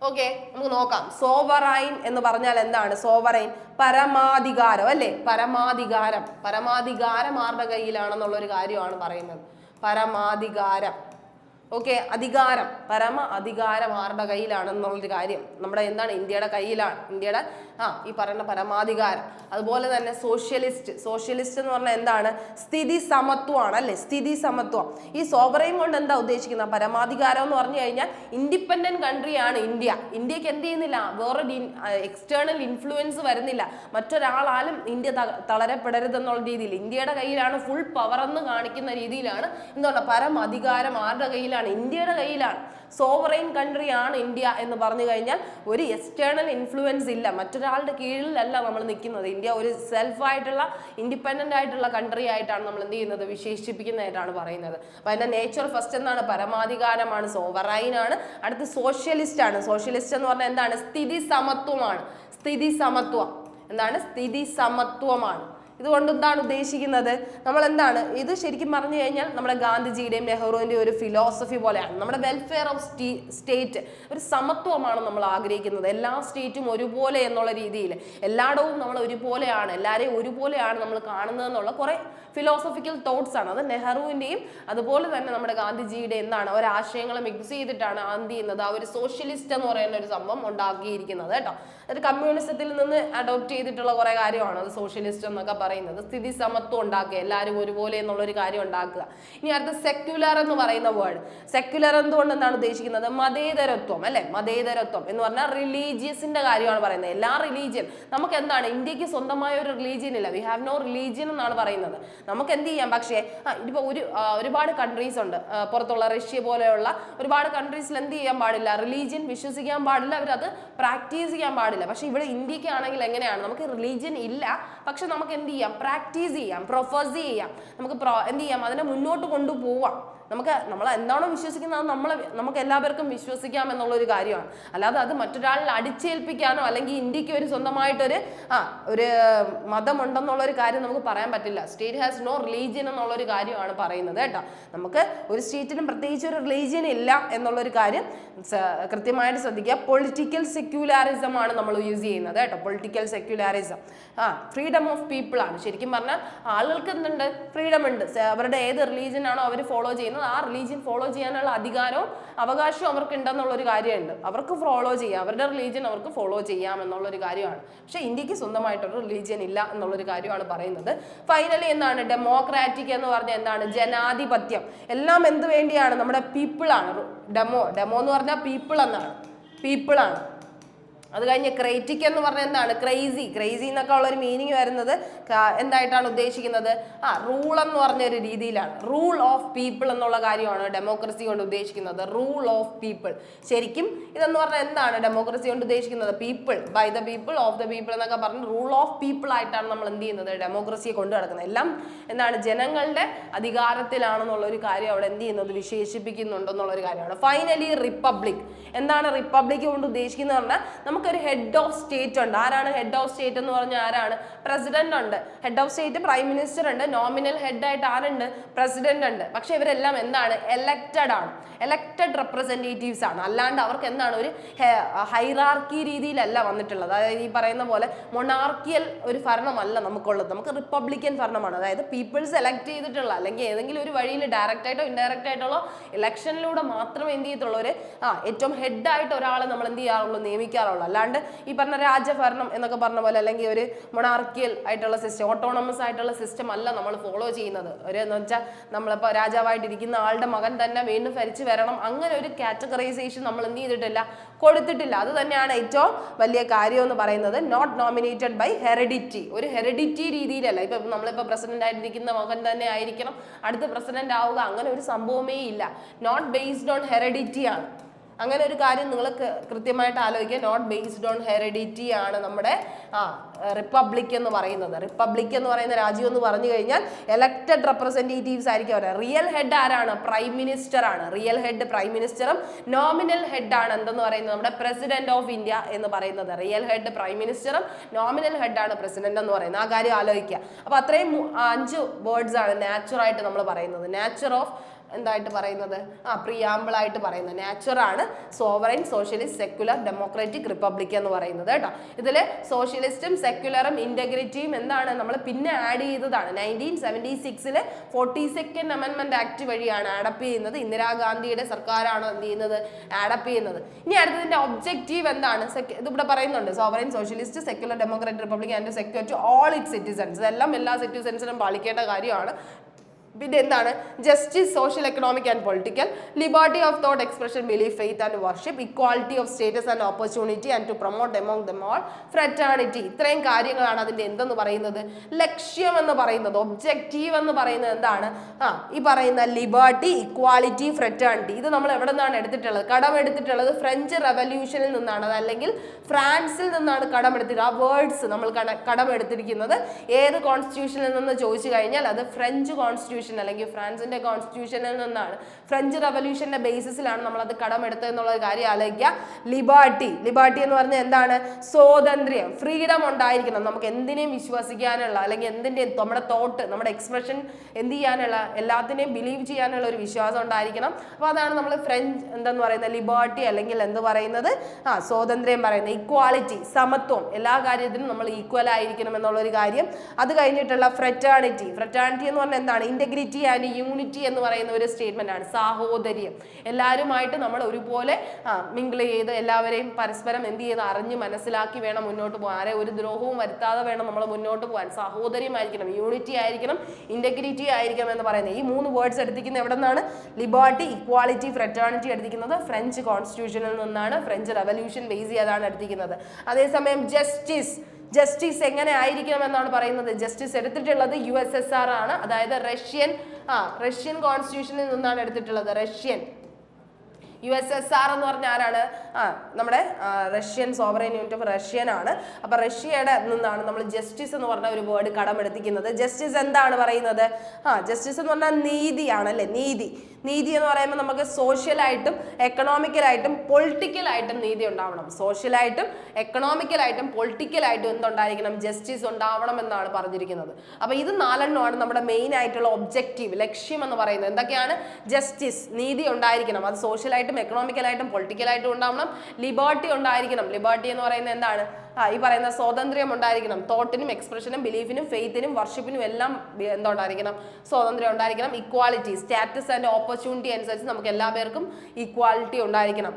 ഓക്കെ, നമുക്ക് നോക്കാം. സോവറൈൻ എന്ന് പറഞ്ഞാൽ എന്താണ്? സോവറൈൻ പരമാധികാരം അല്ലേ. പരമാധികാരം ആരുടെ കയ്യിലാണെന്നുള്ള ഒരു കാര്യമാണ് പറയുന്നത്. പരമാധികാരം. ഓക്കെ, അധികാരം, പരമ അധികാരം ആരുടെ കയ്യിലാണെന്നുള്ളൊരു കാര്യം നമ്മുടെ എന്താണ്? ഇന്ത്യയുടെ കയ്യിലാണ്. ഇന്ത്യയുടെ ഈ പറയുന്ന പരമാധികാരം. അതുപോലെ തന്നെ സോഷ്യലിസ്റ്റ് എന്ന് പറഞ്ഞാൽ എന്താണ്? സ്ഥിതി സമത്വമാണ് അല്ലെ. സ്ഥിതി സമത്വം. ഈ സോവറൈൻ കൊണ്ട് എന്താ ഉദ്ദേശിക്കുന്നത്? പരമാധികാരം എന്ന് പറഞ്ഞു കഴിഞ്ഞാൽ ഇൻഡിപെൻഡന്റ് കൺട്രിയാണ് ഇന്ത്യ. ഇന്ത്യക്ക് എന്ത് ചെയ്യുന്നില്ല? വേറൊരു എക്സ്റ്റേണൽ ഇൻഫ്ലുവൻസ് വരുന്നില്ല. മറ്റൊരാളാലും ഇന്ത്യ തളരപ്പെടരുതെന്നുള്ള രീതിയിൽ ഇന്ത്യയുടെ കയ്യിലാണ് ഫുൾ പവർ എന്ന് കാണിക്കുന്ന രീതിയിലാണ് എന്താണ്? പരമാധികാരം ആരുടെ കയ്യിലാണ്? കയ്യിലാണ്, ഇന്ത്യയുടെ കയ്യിലാണ്. സോവറൈൻ കൺട്രി ആണ് ഇന്ത്യ എന്ന് പറഞ്ഞു കഴിഞ്ഞാൽ ഒരു എക്സ്റ്റേണൽ ഇൻഫ്ലുവൻസ് ഇല്ല, മറ്റൊരാളുടെ കീഴിലല്ല നമ്മൾ നിൽക്കുന്നത്. ഇന്ത്യ ഒരു സെൽഫായിട്ടുള്ള ഇൻഡിപെൻഡൻ്റ് ആയിട്ടുള്ള കൺട്രി ആയിട്ടാണ് നമ്മൾ എന്ത് ചെയ്യുന്നത്, വിശേഷിപ്പിക്കുന്നതായിട്ടാണ് പറയുന്നത്. അപ്പോൾ അതിൻ്റെ നേച്ചർ ഫസ്റ്റ് എന്താണ്, പരമാധികാരമാണ്, സോവറൈൻ ആണ്. അടുത്ത് സോഷ്യലിസ്റ്റ് ആണ്. സോഷ്യലിസ്റ്റ് എന്ന് പറഞ്ഞാൽ എന്താണ്, സ്ഥിതി സമത്വമാണ്. സ്ഥിതി സമത്വം എന്താണ്, സ്ഥിതി സമത്വമാണ്. ഇതുകൊണ്ട് എന്താണ് ഉദ്ദേശിക്കുന്നത്, നമ്മൾ എന്താണ് ഇത് ശരിക്കും പറഞ്ഞു കഴിഞ്ഞാൽ നമ്മുടെ ഗാന്ധിജിയുടെയും നെഹ്റുവിൻ്റെയും ഒരു ഫിലോസഫി പോലെയാണ്. നമ്മുടെ വെൽഫെയർ ഓഫ് സ്റ്റേറ്റ്, ഒരു സമത്വമാണ് നമ്മൾ ആഗ്രഹിക്കുന്നത്. എല്ലാ സ്റ്റേറ്റും ഒരുപോലെ എന്നുള്ള രീതിയിൽ എല്ലായിടവും നമ്മൾ ഒരുപോലെയാണ്, എല്ലാവരെയും ഒരുപോലെയാണ് നമ്മൾ കാണുന്നത് എന്നുള്ള കുറേ ഫിലോസഫിക്കൽ തോട്ട്സ് ആണ്. അത് നെഹ്റുവിൻ്റെയും അതുപോലെ തന്നെ നമ്മുടെ ഗാന്ധിജിയുടെ എന്താണ് ഒരാശയങ്ങളെ മിക്സ് ചെയ്തിട്ടാണ് എന്ത് ചെയ്യുന്നത്, ആ ഒരു സോഷ്യലിസ്റ്റ് എന്ന് പറയുന്ന ഒരു സംഭവം ഉണ്ടാക്കിയിരിക്കുന്നത് കേട്ടോ. അത് കമ്മ്യൂണിസത്തിൽ നിന്ന് അഡോപ്റ്റ് ചെയ്തിട്ടുള്ള കുറേ കാര്യമാണ് അത് സോഷ്യലിസ്റ്റ് എന്നൊക്കെ പറയുന്നത്. സ്ഥിതി സമത്വം ഉണ്ടാക്കുക, എല്ലാവരും ഒരുപോലെ എന്നുള്ളൊരു കാര്യം ഉണ്ടാക്കുക. ഇനി അടുത്ത സെക്യുലർ എന്ന് പറയുന്ന വേർഡ്. സെക്യുലർ എന്തുകൊണ്ട് എന്താണ് ഉദ്ദേശിക്കുന്നത്, മതേതരത്വം അല്ലെ. മതേതരത്വം എന്ന് പറഞ്ഞാൽ റിലീജിയസിന്റെ കാര്യമാണ് പറയുന്നത്. എല്ലാ റിലീജിയൻ, നമുക്ക് എന്താണ് ഇന്ത്യക്ക് സ്വന്തമായ ഒരു റിലീജിയൻ ഇല്ല, വി ഹാവ് നോ റിലീജിയൻ എന്നാണ് പറയുന്നത്. നമുക്ക് എന്ത് ചെയ്യാം, പക്ഷേ ഇതിപ്പോൾ ഒരുപാട് കൺട്രീസ് ഉണ്ട്, പുറത്തുള്ള റഷ്യ പോലെയുള്ള ഒരുപാട് കൺട്രീസിൽ എന്ത് ചെയ്യാൻ പാടില്ല, റിലീജിയൻ വിശ്വസിക്കാൻ പാടില്ല, അവരത് പ്രാക്ടീസ് ചെയ്യാൻ പാടില്ല. പക്ഷെ ഇവിടെ ഇന്ത്യക്ക് ആണെങ്കിൽ എങ്ങനെയാണ്, നമുക്ക് റിലീജിയൻ ഇല്ല, പക്ഷെ നമുക്ക് എന്ത് ചെയ്യാം, പ്രാക്ടീസ് ചെയ്യാം, പ്രൊഫസ് ചെയ്യാം, നമുക്ക് എന്ത് ചെയ്യാം, അതിനെ മുന്നോട്ട് കൊണ്ടുപോവാം. നമ്മൾ എന്താണോ വിശ്വസിക്കുന്നത് നമുക്ക് എല്ലാവർക്കും വിശ്വസിക്കാം എന്നുള്ളൊരു കാര്യമാണ്. അല്ലാതെ അത് മറ്റൊരാളിൽ അടിച്ചേൽപ്പിക്കാനോ അല്ലെങ്കിൽ ഇന്ത്യക്ക് ഒരു സ്വന്തമായിട്ടൊരു ഒരു മതമുണ്ടെന്നുള്ളൊരു കാര്യം നമുക്ക് പറയാൻ പറ്റില്ല. സ്റ്റേറ്റ് ഹാസ് നോ റിലീജിയൻ എന്നുള്ളൊരു കാര്യമാണ് പറയുന്നത് കേട്ടോ. നമുക്ക് ഒരു സ്റ്റേറ്റിനും പ്രത്യേകിച്ച് ഒരു റിലീജിയൻ ഇല്ല എന്നുള്ളൊരു കാര്യം കൃത്യമായിട്ട് ശ്രദ്ധിക്കുക. പൊളിറ്റിക്കൽ സെക്യുലാരിസം ആണ് നമ്മൾ യൂസ് ചെയ്യുന്നത് കേട്ടോ. Political secularism freedom of people ആണ്. ശരിക്കും പറഞ്ഞാൽ ആളുകൾക്ക് എന്തുണ്ട്, ഫ്രീഡം ഉണ്ട്. അവരുടെ ഏത് റിലീജിയൻ ആണോ അവർ ഫോളോ ചെയ്യുന്നത് ആ റിലീജിയൻ ഫോളോ ചെയ്യാനുള്ള അധികാരവും അവകാശവും അവർക്ക് ഉണ്ടെന്നുള്ളൊരു കാര്യമുണ്ട്. അവർക്ക് ഫോളോ ചെയ്യാം, അവരുടെ റിലീജിയൻ അവർക്ക് ഫോളോ ചെയ്യാം എന്നുള്ളൊരു കാര്യമാണ്. പക്ഷെ ഇന്ത്യക്ക് സ്വന്തമായിട്ടൊരു റിലീജിയൻ ഇല്ല എന്നുള്ളൊരു കാര്യമാണ് പറയുന്നത്. ഫൈനലി എന്താണ്, ഡെമോക്രാറ്റിക് എന്ന് പറഞ്ഞാൽ എന്താണ്, ജനാധിപത്യം. എല്ലാം എന്ത് വേണ്ടിയാണ്, നമ്മുടെ പീപ്പിൾ ആണ്. ഡെമോ എന്ന് പറഞ്ഞാൽ പീപ്പിൾ എന്നാണ്, പീപ്പിൾ ആണ്. അത് കഴിഞ്ഞ് ക്രൈറ്റിക് എന്ന് പറഞ്ഞാൽ എന്താണ്, ക്രൈസി എന്നൊക്കെ ഉള്ളൊരു മീനിങ് വരുന്നത് എന്തായിട്ടാണ് ഉദ്ദേശിക്കുന്നത്, റൂൾ എന്ന് പറഞ്ഞൊരു രീതിയിലാണ്. റൂൾ ഓഫ് പീപ്പിൾ എന്നുള്ള കാര്യമാണ് ഡെമോക്രസി കൊണ്ട് ഉദ്ദേശിക്കുന്നത്. റൂൾ ഓഫ് പീപ്പിൾ ശരിക്കും ഇതെന്ന് പറഞ്ഞാൽ എന്താണ് ഡെമോക്രസി കൊണ്ട് ഉദ്ദേശിക്കുന്നത്, people, by the people, of the people എന്നൊക്കെ പറഞ്ഞ് റൂൾ ഓഫ് പീപ്പിൾ ആയിട്ടാണ് നമ്മൾ എന്ത് ചെയ്യുന്നത്, ഡെമോക്രസിയെ കൊണ്ടു നടക്കുന്നത്. എല്ലാം എന്താണ്, ജനങ്ങളുടെ അധികാരത്തിലാണെന്നുള്ളൊരു കാര്യം അവിടെ എന്ത് ചെയ്യുന്നത്, വിശേഷിപ്പിക്കുന്നുണ്ടെന്നുള്ളൊരു കാര്യമാണ്. Finally republic. എന്താണ് റിപ്പബ്ലിക് കൊണ്ട് ഉദ്ദേശിക്കുന്നത് പറഞ്ഞാൽ നമുക്കൊരു ഹെഡ് ഓഫ് സ്റ്റേറ്റ് ഉണ്ട്. ആരാണ് ഹെഡ് ഓഫ് സ്റ്റേറ്റ് എന്ന് പറഞ്ഞാൽ ആരാണ്, പ്രസിഡന്റ് ഉണ്ട്. Head of state prime minister ഉണ്ട്, നോമിനൽ ഹെഡ് ആയിട്ട് ആരുണ്ട്, പ്രസിഡന്റ് ഉണ്ട്. പക്ഷെ ഇവരെല്ലാം എന്താണ്, എലക്റ്റഡ് ആണ്, എലക്റ്റഡ് റെപ്രസെന്റേറ്റീവ്സ് ആണ്. അല്ലാണ്ട് അവർക്ക് എന്താണ് ഒരു ഹൈറാർക്കി രീതിയിലല്ല വന്നിട്ടുള്ളത്. അതായത് ഈ പറയുന്ന പോലെ മൊണാർക്കിയൽ ഒരു ഭരണമല്ല നമുക്കുള്ളത്. നമുക്ക് റിപ്പബ്ലിക്കൻ ഭരണമാണ്. അതായത് പീപ്പിൾസ് എലക്ട് ചെയ്തിട്ടുള്ള അല്ലെങ്കിൽ ഏതെങ്കിലും ഒരു വഴിയിൽ ഡയറക്റ്റ് ആയിട്ടോ ഇൻഡയറക്റ്റ് ആയിട്ടുള്ള ഇലക്ഷനിലൂടെ മാത്രമേ എന്ത് ചെയ്യത്തുള്ളൂ, ഒരു ഏറ്റവും ഹെഡായിട്ട് ഒരാളെ നമ്മൾ എന്ത് ചെയ്യാറുള്ളൂ, നിയമിക്കാറുള്ളൂ. അല്ലാണ്ട് ഈ പറഞ്ഞ രാജഭരണം എന്നൊക്കെ പറഞ്ഞ പോലെ അല്ലെങ്കിൽ ഒരു മൊണാർക്കിയൽ ആയിട്ടുള്ള സിസ്റ്റം, ഓട്ടോണമസ് ആയിട്ടുള്ള സിസ്റ്റം അല്ല നമ്മൾ ഫോളോ ചെയ്യുന്നത്. ഒരു എന്ന് വെച്ചാൽ നമ്മളിപ്പോൾ രാജാവായിട്ടിരിക്കുന്ന ആളുടെ മകൻ തന്നെ വീണ്ടും ഭരിച്ചു വരണം, അങ്ങനെ ഒരു കാറ്റഗറൈസേഷൻ നമ്മൾ എന്ത് ചെയ്തിട്ടില്ല, കൊടുത്തിട്ടില്ല. അത് തന്നെയാണ് ഏറ്റവും വലിയ കാര്യം എന്ന് പറയുന്നത്. Not nominated by heredity. ഒരു ഹെറിഡിറ്റി രീതിയിലല്ല. ഇപ്പം നമ്മളിപ്പോൾ പ്രസിഡന്റ് ആയിട്ടിരിക്കുന്ന മകൻ തന്നെ ആയിരിക്കണം അടുത്ത പ്രസിഡന്റ് ആവുക, അങ്ങനെ ഒരു സംഭവമേ ഇല്ല. നോട്ട് ബേസ്ഡ് ഓൺ ഹെറിഡിറ്റി ആണ്. അങ്ങനെ ഒരു കാര്യം നിങ്ങൾ കൃത്യമായിട്ട് ആലോചിക്കുക. നോട്ട് ബേസ്ഡ് ഓൺ ഹെറിഡിറ്റി ആണ് നമ്മുടെ റിപ്പബ്ലിക് എന്ന് പറയുന്നത്. റിപ്പബ്ലിക് എന്ന് പറയുന്ന രാജ്യം എന്ന് പറഞ്ഞു കഴിഞ്ഞാൽ എലക്റ്റഡ് റെപ്രസെന്റേറ്റീവ്സ് ആയിരിക്കും അവരെ. റിയൽ ഹെഡ് ആരാണ്, പ്രൈം മിനിസ്റ്റർ ആണ്. റിയൽ ഹെഡ് പ്രൈം മിനിസ്റ്ററും നോമിനൽ ഹെഡ് ആണ് എന്തെന്ന് പറയുന്നത് നമ്മുടെ പ്രസിഡന്റ് ഓഫ് ഇന്ത്യ എന്ന് പറയുന്നത്. റിയൽ ഹെഡ് പ്രൈം മിനിസ്റ്ററും നോമിനൽ ഹെഡ് ആണ് പ്രസിഡന്റ് എന്ന് പറയുന്നത്. ആ കാര്യം ആലോചിക്കുക. അപ്പൊ അത്രയും 5 വേർഡ്സ് ആണ് നാച്ചുറൽ ആയിട്ട് നമ്മൾ പറയുന്നത്. നാച്ചർ ഓഫ് എന്തായിട്ട് പറയുന്നത്, പ്രിയാമ്പിൾ ആയിട്ട് പറയുന്നത് നാച്ചർ ആണ് sovereign, socialist, secular, democratic, republic എന്ന് പറയുന്നത് കേട്ടോ. ഇതിൽ സോഷ്യലിസ്റ്റും സെക്യുലറും ഇന്റഗ്രിറ്റിയും എന്താണ് നമ്മൾ പിന്നെ ആഡ് ചെയ്തതാണ്. 1976 42nd അമെൻമെന്റ് ആക്ട് വഴിയാണ് ആഡപ്പ് ചെയ്യുന്നത്. ഇന്ദിരാഗാന്ധിയുടെ സർക്കാരാണ് എന്ത് ചെയ്യുന്നത്, ആഡപ്പ് ചെയ്യുന്നത്. ഇനി അടുത്തതിന്റെ ഒബ്ജക്റ്റീവ് എന്താണ്, ഇതിവിടെ പറയുന്നുണ്ട്. Sovereign, socialist, secular, democratic, republic and secure to all its citizens. ഇതെല്ലാം എല്ലാ സിറ്റിസൺസിനും പാലിക്കേണ്ട കാര്യമാണ്. പിന്നെ എന്താണ് justice, social, economic and political, liberty of thought, expression, belief, faith and worship, equality of status and opportunity and to promote among them all fraternity. ഇത്രയും കാര്യങ്ങളാണ് അതിന്റെ എന്തെന്ന് പറയുന്നത്, ലക്ഷ്യം എന്ന് പറയുന്നത്, ഒബ്ജക്റ്റീവ് എന്ന് പറയുന്നത് എന്താണ്, ഈ പറയുന്ന ലിബർട്ടി, ഇക്വാളിറ്റി, ഫ്രറ്റേണിറ്റി. ഇത് നമ്മൾ എവിടെ നിന്നാണ് എടുത്തിട്ടുള്ളത്, കടമെടുത്തിട്ടുള്ളത് ഫ്രഞ്ച് റെവല്യൂഷനിൽ നിന്നാണ്, അതല്ലെങ്കിൽ ഫ്രാൻസിൽ നിന്നാണ് കടമെടുത്തിട്ട്. ആ വേർഡ്സ് നമ്മൾ കടമെടുത്തിരിക്കുന്നത് ഏത് കോൺസ്റ്റിറ്റ്യൂഷനിൽ നിന്ന് ചോദിച്ചു കഴിഞ്ഞാൽ അത് ഫ്രഞ്ച് കോൺസ്റ്റിറ്റ്യൂഷൻ അല്ലെങ്കിൽ ഫ്രാൻസിന്റെ കോൺസ്റ്റിറ്റ്യൂഷനിൽ നിന്നാണ്. ഫ്രഞ്ച് റവല്യൂഷന്റെ ബേസിസിലാണ് നമ്മൾ അത് കടമെടുത്തത് എന്നുള്ള കാര്യം ആലോചിക്കുക. ലിബർട്ടി, ലിബർട്ടി എന്ന് പറഞ്ഞാൽ എന്താണ്, സ്വാതന്ത്ര്യം, ഫ്രീഡം ഉണ്ടായിരിക്കണം. നമുക്ക് എന്തിനേയും വിശ്വസിക്കാനുള്ള അല്ലെങ്കിൽ എന്തിൻ്റെയും നമ്മുടെ തോട്ട്, നമ്മുടെ എക്സ്പ്രഷൻ എന്ത് ചെയ്യാനുള്ള, എല്ലാത്തിനെയും ബിലീവ് ചെയ്യാനുള്ള ഒരു വിശ്വാസം ഉണ്ടായിരിക്കണം. അപ്പോൾ അതാണ് നമ്മൾ ഫ്രഞ്ച് എന്തെന്ന് പറയുന്നത്, ലിബർട്ടി അല്ലെങ്കിൽ എന്ത് പറയുന്നത്, സ്വാതന്ത്ര്യം പറയുന്നത്. ഇക്വാളിറ്റി, സമത്വം, എല്ലാ കാര്യത്തിനും നമ്മൾ ഈക്വൽ ആയിരിക്കണം എന്നുള്ളൊരു കാര്യം. അത് കഴിഞ്ഞിട്ടുള്ള ഫ്രറ്റേണിറ്റി, ഫ്രറ്റേണിറ്റി എന്ന് പറഞ്ഞാൽ എന്താണ്, ഇന്റഗ്രിറ്റി ആൻഡ് യൂണിറ്റി എന്ന് പറയുന്ന ഒരു സ്റ്റേറ്റ്മെന്റ് ആണ്. സാഹോദര്യം, എല്ലാവരുമായിട്ട് നമ്മൾ ഒരുപോലെ മിങ്കിൾ ചെയ്ത് എല്ലാവരെയും പരസ്പരം എന്ത് ചെയ്ത് അറിഞ്ഞ് മനസ്സിലാക്കി വേണം മുന്നോട്ട് പോകാൻ. ആരെ ഒരു ദ്രോഹവും വരുത്താതെ വേണം നമ്മൾ മുന്നോട്ട് പോകാൻ. സാഹോദര്യമായിരിക്കണം, യൂണിറ്റി ആയിരിക്കണം, ഇന്റഗ്രിറ്റി ആയിരിക്കണം എന്ന് പറയുന്നത്. ഈ 3 വേർഡ്സ് എടുത്തിരിക്കുന്നത് എവിടെ നിന്നാണ്, ലിബർട്ടി, ഇക്വാളിറ്റി, ഫ്രറ്റേണിറ്റി എടുത്തിരിക്കുന്നത് ഫ്രഞ്ച് കോൺസ്റ്റിറ്റ്യൂഷനിൽ നിന്നാണ്. ഫ്രഞ്ച് റെവല്യൂഷൻ ബേസ് ചെയ്താണ് എടുത്തിരിക്കുന്നത്. അതേസമയം ജസ്റ്റിസ്, ജസ്റ്റിസ് എങ്ങനെ ആയിരിക്കണം എന്നാണ് പറയുന്നത്. ജസ്റ്റിസ് എടുത്തിട്ടുള്ളത് USSR ആണ്, അതായത് റഷ്യൻ കോൺസ്റ്റിറ്റ്യൂഷനിൽ നിന്നാണ് എടുത്തിട്ടുള്ളത്. റഷ്യൻ USSR എന്ന് പറഞ്ഞ ആരാണ്, നമ്മുടെ Russian sovereign unit of Russian ആണ്. അപ്പൊ റഷ്യയുടെ നിന്നാണ് നമ്മൾ ജസ്റ്റിസ് എന്ന് പറഞ്ഞ ഒരു വേർഡ് കടമെടുത്തിരിക്കുന്നത്. ജസ്റ്റിസ് എന്താണ് പറയുന്നത്, ജസ്റ്റിസ് എന്ന് പറഞ്ഞാൽ നീതിയാണ് അല്ലെ. നീതി എന്ന് പറയുമ്പോൾ നമുക്ക് സോഷ്യലായിട്ടും എക്കണോമിക്കലായിട്ടും പൊളിറ്റിക്കലായിട്ടും നീതി ഉണ്ടാവണം. സോഷ്യലായിട്ടും എക്കണോമിക്കലായിട്ടും പൊളിറ്റിക്കലായിട്ടും എന്തുണ്ടായിരിക്കണം, ജസ്റ്റിസ് ഉണ്ടാവണം എന്നാണ് പറഞ്ഞിരിക്കുന്നത്. അപ്പൊ ഇത് 4 നമ്മുടെ മെയിൻ ആയിട്ടുള്ള ഒബ്ജക്റ്റീവ്, ലക്ഷ്യം എന്ന് പറയുന്നത്. എന്തൊക്കെയാണ്, ജസ്റ്റിസ്, നീതി ഉണ്ടായിരിക്കണം, അത് സോഷ്യലായിട്ടും എക്കണോമിക്കലായിട്ടും പൊളിറ്റിക്കലായിട്ടും ഉണ്ടാവണം. ലിബർട്ടി ഉണ്ടായിരിക്കണം. ലിബർട്ടി എന്ന് പറയുന്നത് എന്താണ്, ഈ പറയുന്ന സ്വാതന്ത്ര്യം ഉണ്ടായിരിക്കണം. തോട്ടിനും എക്സ്പ്രഷനും ബിലീഫിനും ഫെയ്ത്തിനും വർഷിപ്പിനും എല്ലാം എന്തുണ്ടായിരിക്കണം, സ്വാതന്ത്ര്യം ഉണ്ടായിരിക്കണം. ഇക്വാലിറ്റി, സ്റ്റാറ്റസ് ആൻഡ് ഓപ്പർച്യൂണിറ്റി അനുസരിച്ച് നമുക്ക് എല്ലാ പേർക്കും ഈക്വാലിറ്റി ഉണ്ടായിരിക്കണം,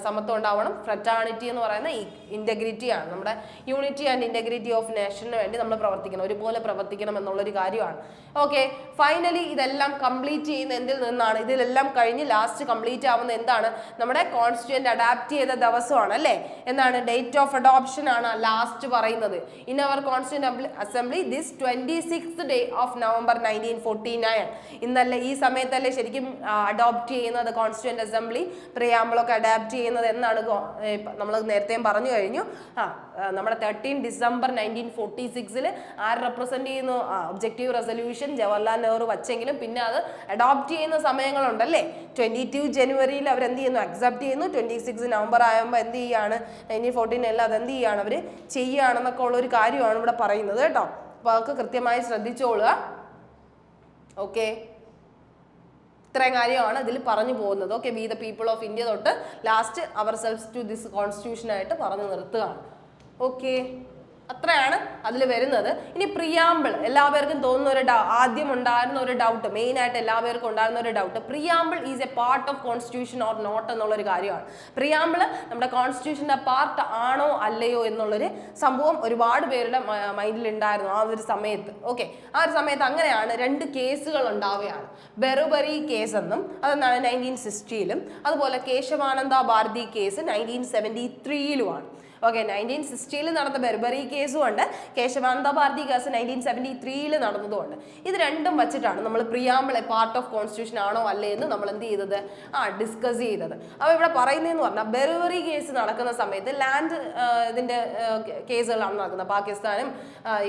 സമത്വം ഉണ്ടാവണം. ഫ്രറ്റേണിറ്റി എന്ന് പറയുന്ന ഇന്റഗ്രിറ്റി ആണ്, നമ്മുടെ യൂണിറ്റി ആൻഡ് ഇന്റഗ്രിറ്റി ഓഫ് നേഷന് വേണ്ടി നമ്മൾ പ്രവർത്തിക്കണം, ഒരുപോലെ പ്രവർത്തിക്കണം എന്നുള്ളൊരു കാര്യമാണ്. ഓക്കെ, ഫൈനലി ഇതെല്ലാം കംപ്ലീറ്റ് ചെയ്യുന്ന എന്തിൽ നിന്നാണ്, ഇതിലെല്ലാം കഴിഞ്ഞ് ലാസ്റ്റ് കംപ്ലീറ്റ് ആവുന്ന എന്താണ്, നമ്മുടെ കോൺസ്റ്റിറ്റ്യൂന്റ് അഡാപ്റ്റ് ചെയ്ത ദിവസമാണ് അല്ലേ. എന്താണ്, ഡേറ്റ് ഓഫ് അഡോപ്ഷൻ ആണ് ലാസ്റ്റ് പറയുന്നത്. In our constituent assembly this 26th day of November 1949. ഇന്നല്ലേ, ഈ സമയത്തല്ലേ ശരിക്കും അഡോപ്റ്റ് ചെയ്യുന്നത് കോൺസ്റ്റിറ്റ്യൂന്റ് അസംബ്ലി, പ്രിയാമ്പിളൊക്കെ അഡാപ്റ്റ് ചെയ്യുന്നത് എന്നാണ് നമ്മൾ നേരത്തെയും പറഞ്ഞു കഴിഞ്ഞു. നമ്മുടെ 13 December 1946 ആര് റെപ്രസെന്റ് ചെയ്യുന്നു, ഒബ്ജക്റ്റീവ് റെസൊല്യൂഷൻ ജവഹർലാൽ നെഹ്റു വച്ചെങ്കിലും പിന്നെ അത് അഡോപ്റ്റ് ചെയ്യുന്ന സമയങ്ങളുണ്ടല്ലേ. 22 January അവരെന്ത് ചെയ്യുന്നു, അക്സെപ്റ്റ് ചെയ്യുന്നു. 26 November ആകുമ്പോൾ എന്ത് ചെയ്യാണ്, 1949 അത് എന്ത് ചെയ്യാണ്, അവർ ചെയ്യുകയാണെന്നൊക്കെ ഉള്ളൊരു കാര്യമാണ് ഇവിടെ പറയുന്നത് കേട്ടോ. അപ്പോൾ അതൊക്കെ കൃത്യമായി ശ്രദ്ധിച്ചോളുക. ഓക്കെ, ഇത്രയും കാര്യമാണ് ഇതിൽ പറഞ്ഞു പോകുന്നത്. Okay, we the people of India തൊട്ട് last ourselves to this constitution ആയിട്ട് പറഞ്ഞു നിർത്തുകയാണ്. ഓക്കെ, അത്രയാണ് അതിൽ വരുന്നത്. ഇനി പ്രിയാമ്പിൾ, എല്ലാവർക്കും തോന്നുന്ന ഒരു ആദ്യം ഉണ്ടായിരുന്ന ഒരു ഡൗട്ട്, മെയിൻ ആയിട്ട് എല്ലാവർക്കും ഉണ്ടായിരുന്ന ഒരു doubt, preamble is a part of constitution or not എന്നുള്ളൊരു കാര്യമാണ്. പ്രിയാമ്പിൾ നമ്മുടെ കോൺസ്റ്റിറ്റ്യൂഷന്റെ പാർട്ട് ആണോ അല്ലയോ എന്നുള്ളൊരു സംഭവം ഒരുപാട് പേരുടെ മൈൻഡിൽ ഉണ്ടായിരുന്നു ആ ഒരു സമയത്ത്. ഓക്കെ, ആ ഒരു സമയത്ത് അങ്ങനെയാണ് 2 കേസുകൾ ഉണ്ടാവുകയാണ്. ബെറുബറി കേസ് എന്നും അതെന്താണ് 1960-ലും, അതുപോലെ കേശവാനന്ദ ഭാരതി കേസ് 1973-ലുമാണ്. ഓക്കെ, 1960-ൽ നടന്ന ബെർബറി കേസും ഉണ്ട്, കേശവാനന്ദ ഭാരതി കേസ് 1973-ൽ നടന്നതുകൊണ്ട്. ഇത് രണ്ടും വെച്ചിട്ടാണ് നമ്മൾ preamble A part of constitution ആണോ അല്ലേ എന്ന് നമ്മൾ എന്ത് ചെയ്തത്, ഡിസ്കസ് ചെയ്തത്. അപ്പോൾ ഇവിടെ പറയുന്നതെന്ന് പറഞ്ഞാൽ ബെർബറി കേസ് നടക്കുന്ന സമയത്ത് ലാൻഡ് ഇതിൻ്റെ കേസുകളാണ് നടക്കുന്നത്. പാകിസ്ഥാനും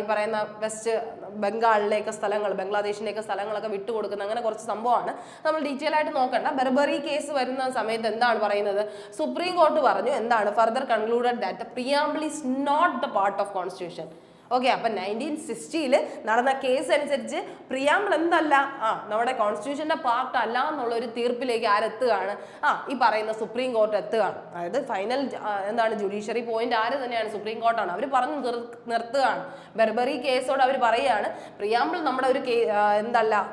ഈ പറയുന്ന വെസ്റ്റ് ബംഗാളിലേക്ക് സ്ഥലങ്ങൾ, ബംഗ്ലാദേശിലേക്ക് സ്ഥലങ്ങളൊക്കെ വിട്ടുകൊടുക്കുന്ന അങ്ങനെ കുറച്ച് സംഭവമാണ്. നമ്മൾ ഡീറ്റെയിൽ ആയിട്ട് നോക്കണ്ട. ബെർബറി കേസ് വരുന്ന സമയത്ത് എന്താണ് പറയുന്നത്, സുപ്രീം കോർട്ട് പറഞ്ഞു എന്താണ്, further concluded that preamble is not the part of constitution. Okay, അപ്പം 1960-ൽ നടന്ന കേസ് അനുസരിച്ച് പ്രിയാമ്പിൾ എന്തല്ല, നമ്മുടെ കോൺസ്റ്റിറ്റ്യൂഷന്റെ പാർട്ട് അല്ല എന്നുള്ളൊരു തീർപ്പിലേക്ക് ആരെത്തുകയാണ്, ഈ പറയുന്ന സുപ്രീം കോർട്ട് എത്തുകയാണ്. അതായത് ഫൈനൽ എന്താണ് ജുഡീഷ്യറി പോയിന്റ് ആര് തന്നെയാണ്, സുപ്രീം കോർട്ടാണ്. അവർ പറഞ്ഞു നിർത്തുകയാണ്. ബെർബറി കേസോട് അവർ പറയുകയാണ് പ്രിയാമ്പിൾ നമ്മുടെ ഒരു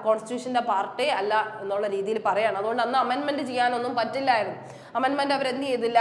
കോൺസ്റ്റിറ്റ്യൂഷന്റെ പാർട്ടേ അല്ല എന്നുള്ള രീതിയിൽ പറയുകയാണ്. അതുകൊണ്ട് അന്ന് അമെൻമെന്റ് ചെയ്യാനൊന്നും പറ്റില്ലായിരുന്നു. അമെൻമെന്റ് അവർ എന്ത് ചെയ്തില്ല,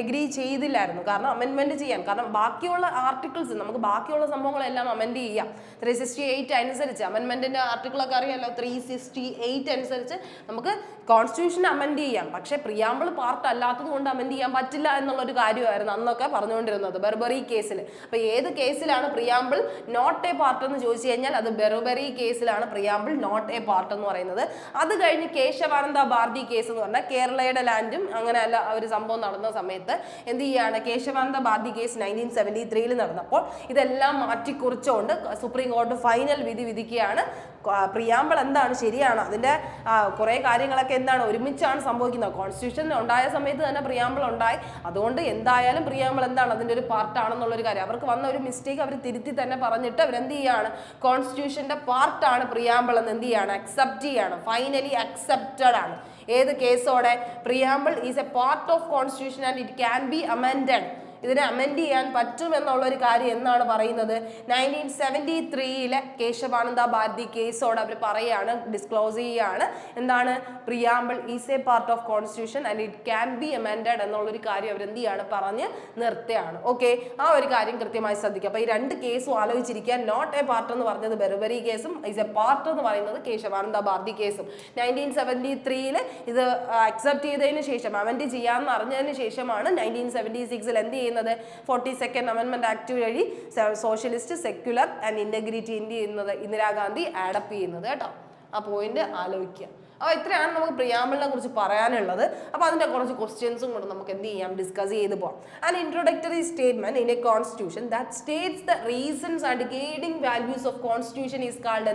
എഗ്രി ചെയ്തില്ലായിരുന്നു. കാരണം അമെൻമെന്റ് ചെയ്യാൻ, കാരണം ബാക്കിയുള്ള ആർട്ടിക്കിൾസ് നമുക്ക് ബാക്കിയുള്ള സംഭവങ്ങളെല്ലാം അമെൻഡ് ചെയ്യാം. 368 അനുസരിച്ച് അമെൻമെന്റിന്റെ ആർട്ടിക്കിളൊക്കെ അറിയാലോ, 368 അനുസരിച്ച് നമുക്ക് കോൺസ്റ്റിറ്റ്യൂഷൻ അമെൻഡ് ചെയ്യാം. പക്ഷേ പ്രിയാമ്പിൾ പാർട്ട് അല്ലാത്തത് കൊണ്ട് അമെൻഡ് ചെയ്യാൻ പറ്റില്ല എന്നുള്ളൊരു കാര്യമായിരുന്നു അന്നൊക്കെ പറഞ്ഞുകൊണ്ടിരുന്നത് ബെർബറി കേസിൽ. അപ്പൊ ഏത് കേസിലാണ് പ്രിയാമ്പിൾ നോട്ട് എ പാർട്ട് എന്ന് ചോദിച്ചു കഴിഞ്ഞാൽ അത് ബെർബറി കേസിലാണ് പ്രിയാമ്പിൾ നോട്ട് എ പാർട്ട് എന്ന് പറയുന്നത്. അത് കഴിഞ്ഞ് കേശവാനന്ദ ഭാരതി കേസ് എന്ന് പറഞ്ഞാൽ കേരളയുടെ ലാൻഡും അങ്ങനെ അല്ല ഒരു സംഭവം നടന്ന സമയത്ത് എന്ത് ചെയ്യാണ്, കേശവാനന്ദ ഭാരതി കേസ് 1973 നടന്നപ്പോൾ ഇതെല്ലാം മാറ്റിക്കുറിച്ചുകൊണ്ട് സുപ്രീം കോടതി ഫൈനൽ വിധി വിധിക്കുകയാണ്. പ്രിയാമ്പിൾ എന്താണ് ശരിയാണ്, അതിന്റെ കുറെ കാര്യങ്ങളൊക്കെ എന്താണ് ഒരുമിച്ചാണ് സംഭവിക്കുന്നത്. കോൺസ്റ്റിറ്റ്യൂഷൻ ഉണ്ടായ സമയത്ത് തന്നെ പ്രിയാമ്പിൾ ഉണ്ടായി, അതുകൊണ്ട് എന്തായാലും പ്രിയാമ്പിൾ എന്താണ് അതിന്റെ ഒരു പാർട്ടാണെന്നുള്ളൊരു കാര്യം അവർക്ക് വന്ന ഒരു മിസ്റ്റേക്ക് അവർ തിരുത്തി തന്നെ പറഞ്ഞിട്ട് അവരെന്ത് ചെയ്യാണ്, കോൺസ്റ്റിറ്റ്യൂഷന്റെ പാർട്ടാണ് പ്രിയാമ്പിൾ എന്ന് എന്ത് ചെയ്യാണ്, അക്സെപ്റ്റ് ചെയ്യാണ്. ഫൈനലി അക്സെപ്റ്റഡ് ആണ്. ഏത് കേസോടെ, preamble is a part of constitution and it can be amended. ഇതിനെ അമെൻഡ് ചെയ്യാൻ പറ്റുമെന്നുള്ളൊരു കാര്യം എന്നാണ് പറയുന്നത്, 1973 കേശവാനന്ദ ഭാരതി കേസോട് അവർ പറയാണ്, ഡിസ്ക്ലോസ് ചെയ്യാണ് എന്താണ്, preamble is a part of constitution and it can be amended എന്നുള്ളൊരു കാര്യം അവർ എന്ത് ചെയ്യാണ്, പറഞ്ഞ് നിർത്തുകയാണ്. ഓക്കെ, ആ ഒരു കാര്യം കൃത്യമായി ശ്രദ്ധിക്കുക. അപ്പോൾ ഈ രണ്ട് കേസും ആലോചിച്ചിരിക്കുക. നോട്ട് എ പാർട്ട് എന്ന് പറഞ്ഞത് ബെർബറി കേസും ഈസ് എ പാർട്ട് എന്ന് പറയുന്നത് കേശവാനന്ദ ഭാരതി കേസും. 1973 ഇത് അക്സെപ്റ്റ് ചെയ്തതിന് ശേഷം അമെൻഡ് ചെയ്യാമെന്ന് അറിഞ്ഞതിന് ശേഷമാണ് 1976 എന്ത് ചെയ്യുന്നത്, 42nd അമെൻമെന്റ് ആക്ട് വഴി സോഷ്യലിസ്റ്റ്, സെക്യുലർ ആൻഡ് ഇന്റഗ്രിറ്റി എന്ത് ചെയ്യുന്നത്, ഇന്ദിരാഗാന്ധി ആഡപ്പ് ചെയ്യുന്നത് കേട്ടോ. ആ പോയിന്റ് ആലോചിക്കുക. അപ്പോൾ ഇത്രയാണ് നമുക്ക് പ്രിയാമ്പിളിനെ കുറിച്ച് പറയാനുള്ളത്. അപ്പോൾ അതിന്റെ കുറച്ച് ക്വസ്റ്റ്യൻസും കൂടെ നമുക്ക് എന്ത് ചെയ്യാം, ഡിസ്കസ് ചെയ്ത് പോകാം. An introductory statement in a constitution that states the reasons and guiding values of constitution is called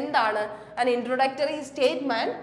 എന്താണ് an introductory statement.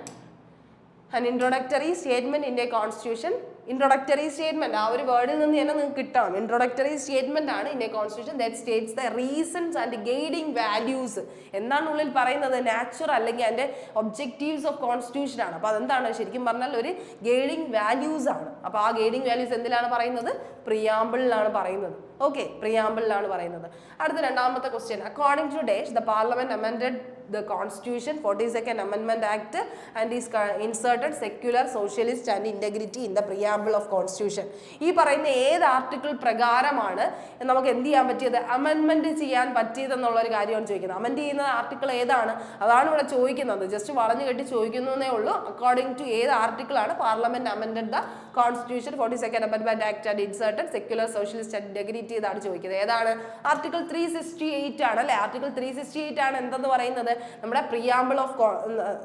An introductory statement in a constitution. Introductory statement, ആ ഒരു വേർഡിൽ നിന്ന് തന്നെ നിങ്ങൾക്ക് കിട്ടാം. ഇൻട്രോഡക്ടറി സ്റ്റേറ്റ്മെന്റ് ആണ് in a constitution that states the reasons and guiding values. എന്താണ് ഉള്ളിൽ പറയുന്നത്, നാച്ചുറൽ അല്ലെങ്കിൽ അതിന്റെ ഒബ്ജക്റ്റീവ്സ് ഓഫ് കോൺസ്റ്റിറ്റ്യൂഷൻ ആണ്. അപ്പോൾ അതെന്താണ് ശരിക്കും പറഞ്ഞാൽ ഒരു ഗൈഡിംഗ് വാല്യൂസ് ആണ്. അപ്പോൾ ആ ഗൈഡിംഗ് വാല്യൂസ് എന്തിലാണ് പറയുന്നത്, പ്രിയാമ്പിളിലാണ് പറയുന്നത്. ഓക്കെ, പ്രിയാമ്പിളിലാണ് പറയുന്നത്. അടുത്ത രണ്ടാമത്തെ question, according to dash the parliament amended the constitution 42nd amendment act and is inserted secular, socialist and integrity in the preamble of constitution. ഈ പറയുന്ന ഏത് ആർട്ടിക്കിൾ പ്രകാരമാണ് നമുക്ക് എന്ത് ചെയ്യാൻ പറ്റിയത്, അമെൻമെന്റ് ചെയ്യാൻ പറ്റിയത് എന്നുള്ള ഒരു കാര്യമാണ് ചോദിക്കുന്നത്. അമെൻഡ് ചെയ്യുന്ന ആർട്ടിക്കിൾ ഏതാണ് അതാണ് ഇവിടെ ചോദിക്കുന്നത്. ജസ്റ്റ് വളഞ്ഞു കെട്ടി ചോദിക്കുന്നേ ഉള്ളൂ. അക്കോർഡിംഗ് ടു ഏത് ആർട്ടിക്കിൾ ആണ് parliament amended the constitution 42nd amendment act and inserted secular, socialist and integrity ഇതാണ് ചോദിക്കുന്നത്. ഏതാണ്, ആർട്ടിക്കിൾ 368 ആണ് അല്ലെ. ആർട്ടിക്കിൾ 368 ആണ് എന്തെന്ന് പറയുന്നത്, നമ്മുടെ പ്രിയാമ്പിൾ ഓഫ്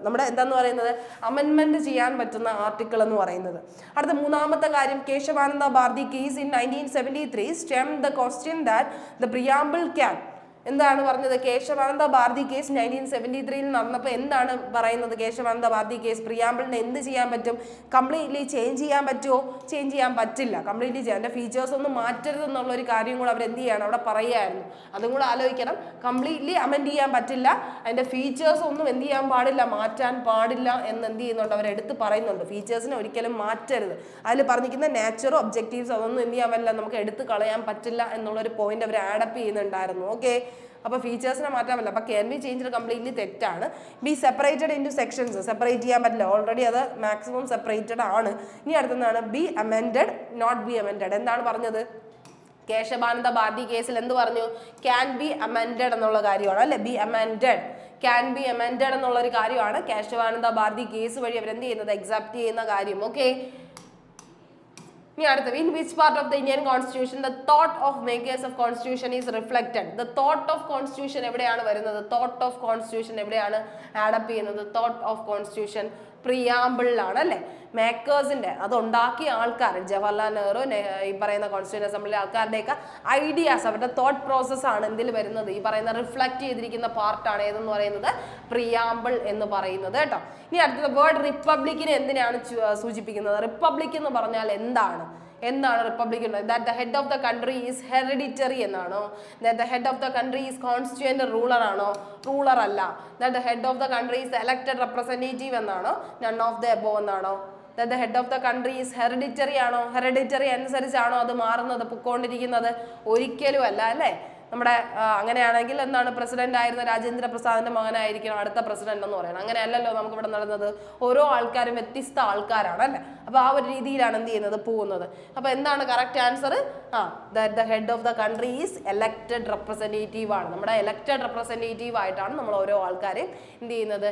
നമ്മുടെ എന്താന്ന് പറയുന്നത്, അമെൻമെന്റ് ചെയ്യാൻ പറ്റുന്ന ആർട്ടിക്കിൾ എന്ന് പറയുന്നത്. അടുത്ത മൂന്നാമത്തെ കാര്യം, Kesavananda Bharati case in 1973 stemmed the question that the preamble can. എന്താണ് പറഞ്ഞത്, കേശവാനന്ദ ഭാരതി കേസ് 1973 നടന്നപ്പോൾ എന്താണ് പറയുന്നത്, കേശവാനന്ദ ഭാരതി കേസ് പ്രിയാമ്പിളിനെ എന്ത് ചെയ്യാൻ പറ്റും, കംപ്ലീറ്റ്ലി ചേഞ്ച് ചെയ്യാൻ പറ്റുമോ, ചേഞ്ച് ചെയ്യാൻ പറ്റില്ല. കംപ്ലീറ്റ്ലി ചെയ്യാൻ അതിൻ്റെ ഫീച്ചേഴ്സ് ഒന്നും മാറ്റരുത് എന്നുള്ളൊരു കാര്യം കൂടെ അവർ എന്ത് ചെയ്യണം, അവിടെ പറയുമായിരുന്നു. അതും കൂടെ ആലോചിക്കണം. കംപ്ലീറ്റ്ലി അമെൻഡ് ചെയ്യാൻ പറ്റില്ല, അതിൻ്റെ ഫീച്ചേഴ്സ് ഒന്നും എന്ത് ചെയ്യാൻ പാടില്ല, മാറ്റാൻ പാടില്ല എന്ന് എന്ത് ചെയ്യുന്നുണ്ട്, അവരെടുത്ത് പറയുന്നുണ്ട്. ഫീച്ചേഴ്സിനെ ഒരിക്കലും മാറ്റരുത്. അതിൽ പറഞ്ഞിരിക്കുന്ന നാച്ചുറൽ ഒബ്ജക്റ്റീവ്സ് അതൊന്നും എന്ത് ചെയ്യാൻ പറ്റില്ല, നമുക്ക് എടുത്ത് കളയാൻ പറ്റില്ല എന്നുള്ളൊരു പോയിന്റ് അവർ ആഡപ്പ് ചെയ്യുന്നുണ്ടായിരുന്നു. ഓക്കെ, അപ്പോൾ ഫീച്ചേഴ്സിനെ മാറ്റാൻ പറ്റില്ല. അപ്പോൾ ക്യാൻ ബി ചേഞ്ച് കംപ്ലീറ്റ്ലി തെറ്റാണ്. Be separated into sections, separate ചെയ്യാൻ പറ്റില്ല, ഓൾറെഡി അത് മാക്സിമം സെപ്പറേറ്റഡ് ആണ്. ഇനി അടുത്തെന്താണ്, be amended not be amended. എന്താണ് പറഞ്ഞത്, കേശവാനന്ദ ഭാരതി കേസിൽ എന്ത് പറഞ്ഞു, ക്യാൻ ബി അമെൻഡഡ് എന്നുള്ള കാര്യമാണ് അല്ലെ. B amended, can be amended എന്നുള്ളൊരു കാര്യമാണ് കേശവാനന്ദ ഭാരതി കേസ് വഴി അവരെന്ത് ചെയ്യുന്നത്, അക്സെപ്റ്റ് ചെയ്യുന്ന കാര്യം. ഓക്കെ, ഇനി അടുത്തത്, in which part of the Indian constitution the thought of makers of constitution is reflected. The thought of constitution എവിടെയാണ് വരുന്നത്, thought of constitution എവിടെയാണ് ആഡപ്പ് ചെയ്യുന്നത്, thought of constitution പ്രിയാമ്പിളിലാണ് അല്ലേ. മേക്കേഴ്സിന്റെ, അത് ഉണ്ടാക്കിയ ആൾക്കാർ, ജവഹർലാൽ നെഹ്റു, ഈ പറയുന്ന കോൺസ്റ്റിറ്റ്യൂഷൻ അസംബ്ലി ആൾക്കാരുടെയൊക്കെ ഐഡിയാസ്, അവരുടെ തോട്ട് പ്രോസസ് ആണ് എന്തിൽ വരുന്നത്, ഈ പറയുന്ന റിഫ്ലക്ട് ചെയ്തിരിക്കുന്ന പാർട്ടാണ് ഏതെന്ന് പറയുന്നത്, പ്രിയാമ്പിൾ എന്ന് പറയുന്നത് കേട്ടോ. ഇനി അടുത്തത്, വേർഡ് റിപ്പബ്ലിക്കിനെ എന്തിനാണ് സൂചിപ്പിക്കുന്നത്, റിപ്പബ്ലിക് എന്ന് പറഞ്ഞാൽ എന്താണ് റിപ്പബ്ലിക് ഉള്ളത്, that the head of the country is hereditary എന്നാണോ, that the head of the country is constituent ruler ആണോ, റൂളർ അല്ല, that the head of the country is elected representative എന്നാണോ, നൺ ഓഫ് ദ എബോവ് എന്നാണോ, that the head of the country is hereditary ആണോ, ഹെറിഡിറ്ററി അനുസരിച്ചാണോ അത് മാറുന്നത്, പൊക്കോണ്ടിരിക്കുന്നത്, ഒരിക്കലും അല്ല അല്ലേ. നമ്മുടെ അങ്ങനെയാണെങ്കിൽ എന്താണ് പ്രസിഡന്റ് ആയിരുന്ന രാജേന്ദ്ര പ്രസാദിന്റെ മകനായിരിക്കണം അടുത്ത പ്രസിഡന്റ് എന്ന് പറയുന്നത്. അങ്ങനെയല്ലല്ലോ നമുക്ക് ഇവിടെ നടന്നത്. ഓരോ ആൾക്കാരും വ്യത്യസ്ത ആൾക്കാരാണ് അല്ലേ. അപ്പൊ ആ ഒരു രീതിയിലാണ് എന്ത് ചെയ്യുന്നത് പോകുന്നത്. അപ്പൊ എന്താണ് correct answer? The head of the country is elected representative ആണ്. നമ്മുടെ എലക്റ്റഡ് റെപ്രസെന്റേറ്റീവ് ആയിട്ടാണ് നമ്മൾ ഓരോ ആൾക്കാരെയും എന്ത് ചെയ്യുന്നത്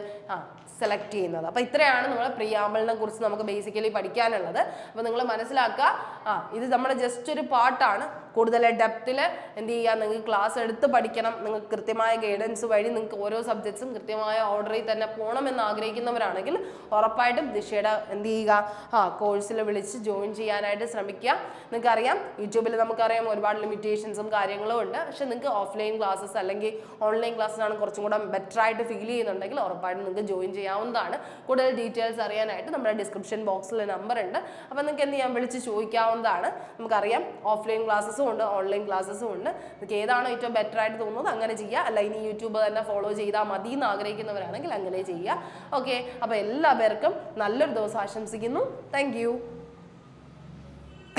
സെലക്ട് ചെയ്യുന്നത്. അപ്പൊ ഇത്രയാണ് നമ്മൾ പ്രിയാമ്പിളിനെ കുറിച്ച് നമുക്ക് ബേസിക്കലി പഠിക്കാനുള്ളത്. അപ്പൊ നിങ്ങൾ മനസ്സിലാക്കുക, ഇത് നമ്മുടെ ജസ്റ്റ് ഒരു പാർട്ടാണ്. കൂടുതൽ ഡെപ്തിൽ എന്ത് ചെയ്യുക, നിങ്ങൾക്ക് ക്ലാസ് എടുത്ത് പഠിക്കണം. നിങ്ങൾക്ക് കൃത്യമായ ഗൈഡൻസ് വഴി നിങ്ങൾക്ക് ഓരോ സബ്ജക്ട്സും കൃത്യമായ ഓർഡറിൽ തന്നെ പോകണമെന്ന് ആഗ്രഹിക്കുന്നവരാണെങ്കിൽ ഉറപ്പായിട്ടും ദിശയുടെ എന്ത് ചെയ്യുക, കോഴ്സിൽ വിളിച്ച് ജോയിൻ ചെയ്യാനായിട്ട് ശ്രമിക്കുക. നിങ്ങൾക്കറിയാം യൂട്യൂബിൽ നമുക്കറിയാം ഒരുപാട് ലിമിറ്റേഷൻസും കാര്യങ്ങളും ഉണ്ട്. പക്ഷെ നിങ്ങൾക്ക് ഓഫ്ലൈൻ ക്ലാസ്സസ് അല്ലെങ്കിൽ ഓൺലൈൻ ക്ലാസ്സിനാണ് കുറച്ചും കൂടെ ബെറ്റർ ആയിട്ട് ഫീൽ ചെയ്യുന്നുണ്ടെങ്കിൽ ഉറപ്പായിട്ടും നിങ്ങൾക്ക് ജോയിൻ ചെയ്യാവുന്നതാണ്. കൂടുതൽ ഡീറ്റെയിൽസ് അറിയാനായിട്ട് നമ്മുടെ ഡിസ്ക്രിപ്ഷൻ ബോക്സിൽ നമ്പർ ഉണ്ട്. അപ്പോൾ നിങ്ങൾക്ക് എന്ത് ചെയ്യാം, വിളിച്ച് ചോദിക്കാവുന്നതാണ്. നമുക്കറിയാം ഓഫ്ലൈൻ ക്ലാസ്സസും ഉണ്ട്, ഓൺലൈൻ ക്ലാസ്സസും ഉണ്ട്. നിങ്ങൾക്ക് ഏതാണോ ഏറ്റവും ബെറ്റർ ആയിട്ട് തോന്നുന്നത് അങ്ങനെ ചെയ്യുക. അല്ല ഇനി യൂട്യൂബ് തന്നെ ഫോളോ ചെയ്താൽ മതി എന്ന് ആഗ്രഹിക്കുന്നവരാണെങ്കിൽ അങ്ങനെ ചെയ്യുക. ഓക്കെ, അപ്പോൾ എല്ലാ പേർക്കും നല്ലൊരു ദിവസം ആശംസിക്കുന്നു. താങ്ക്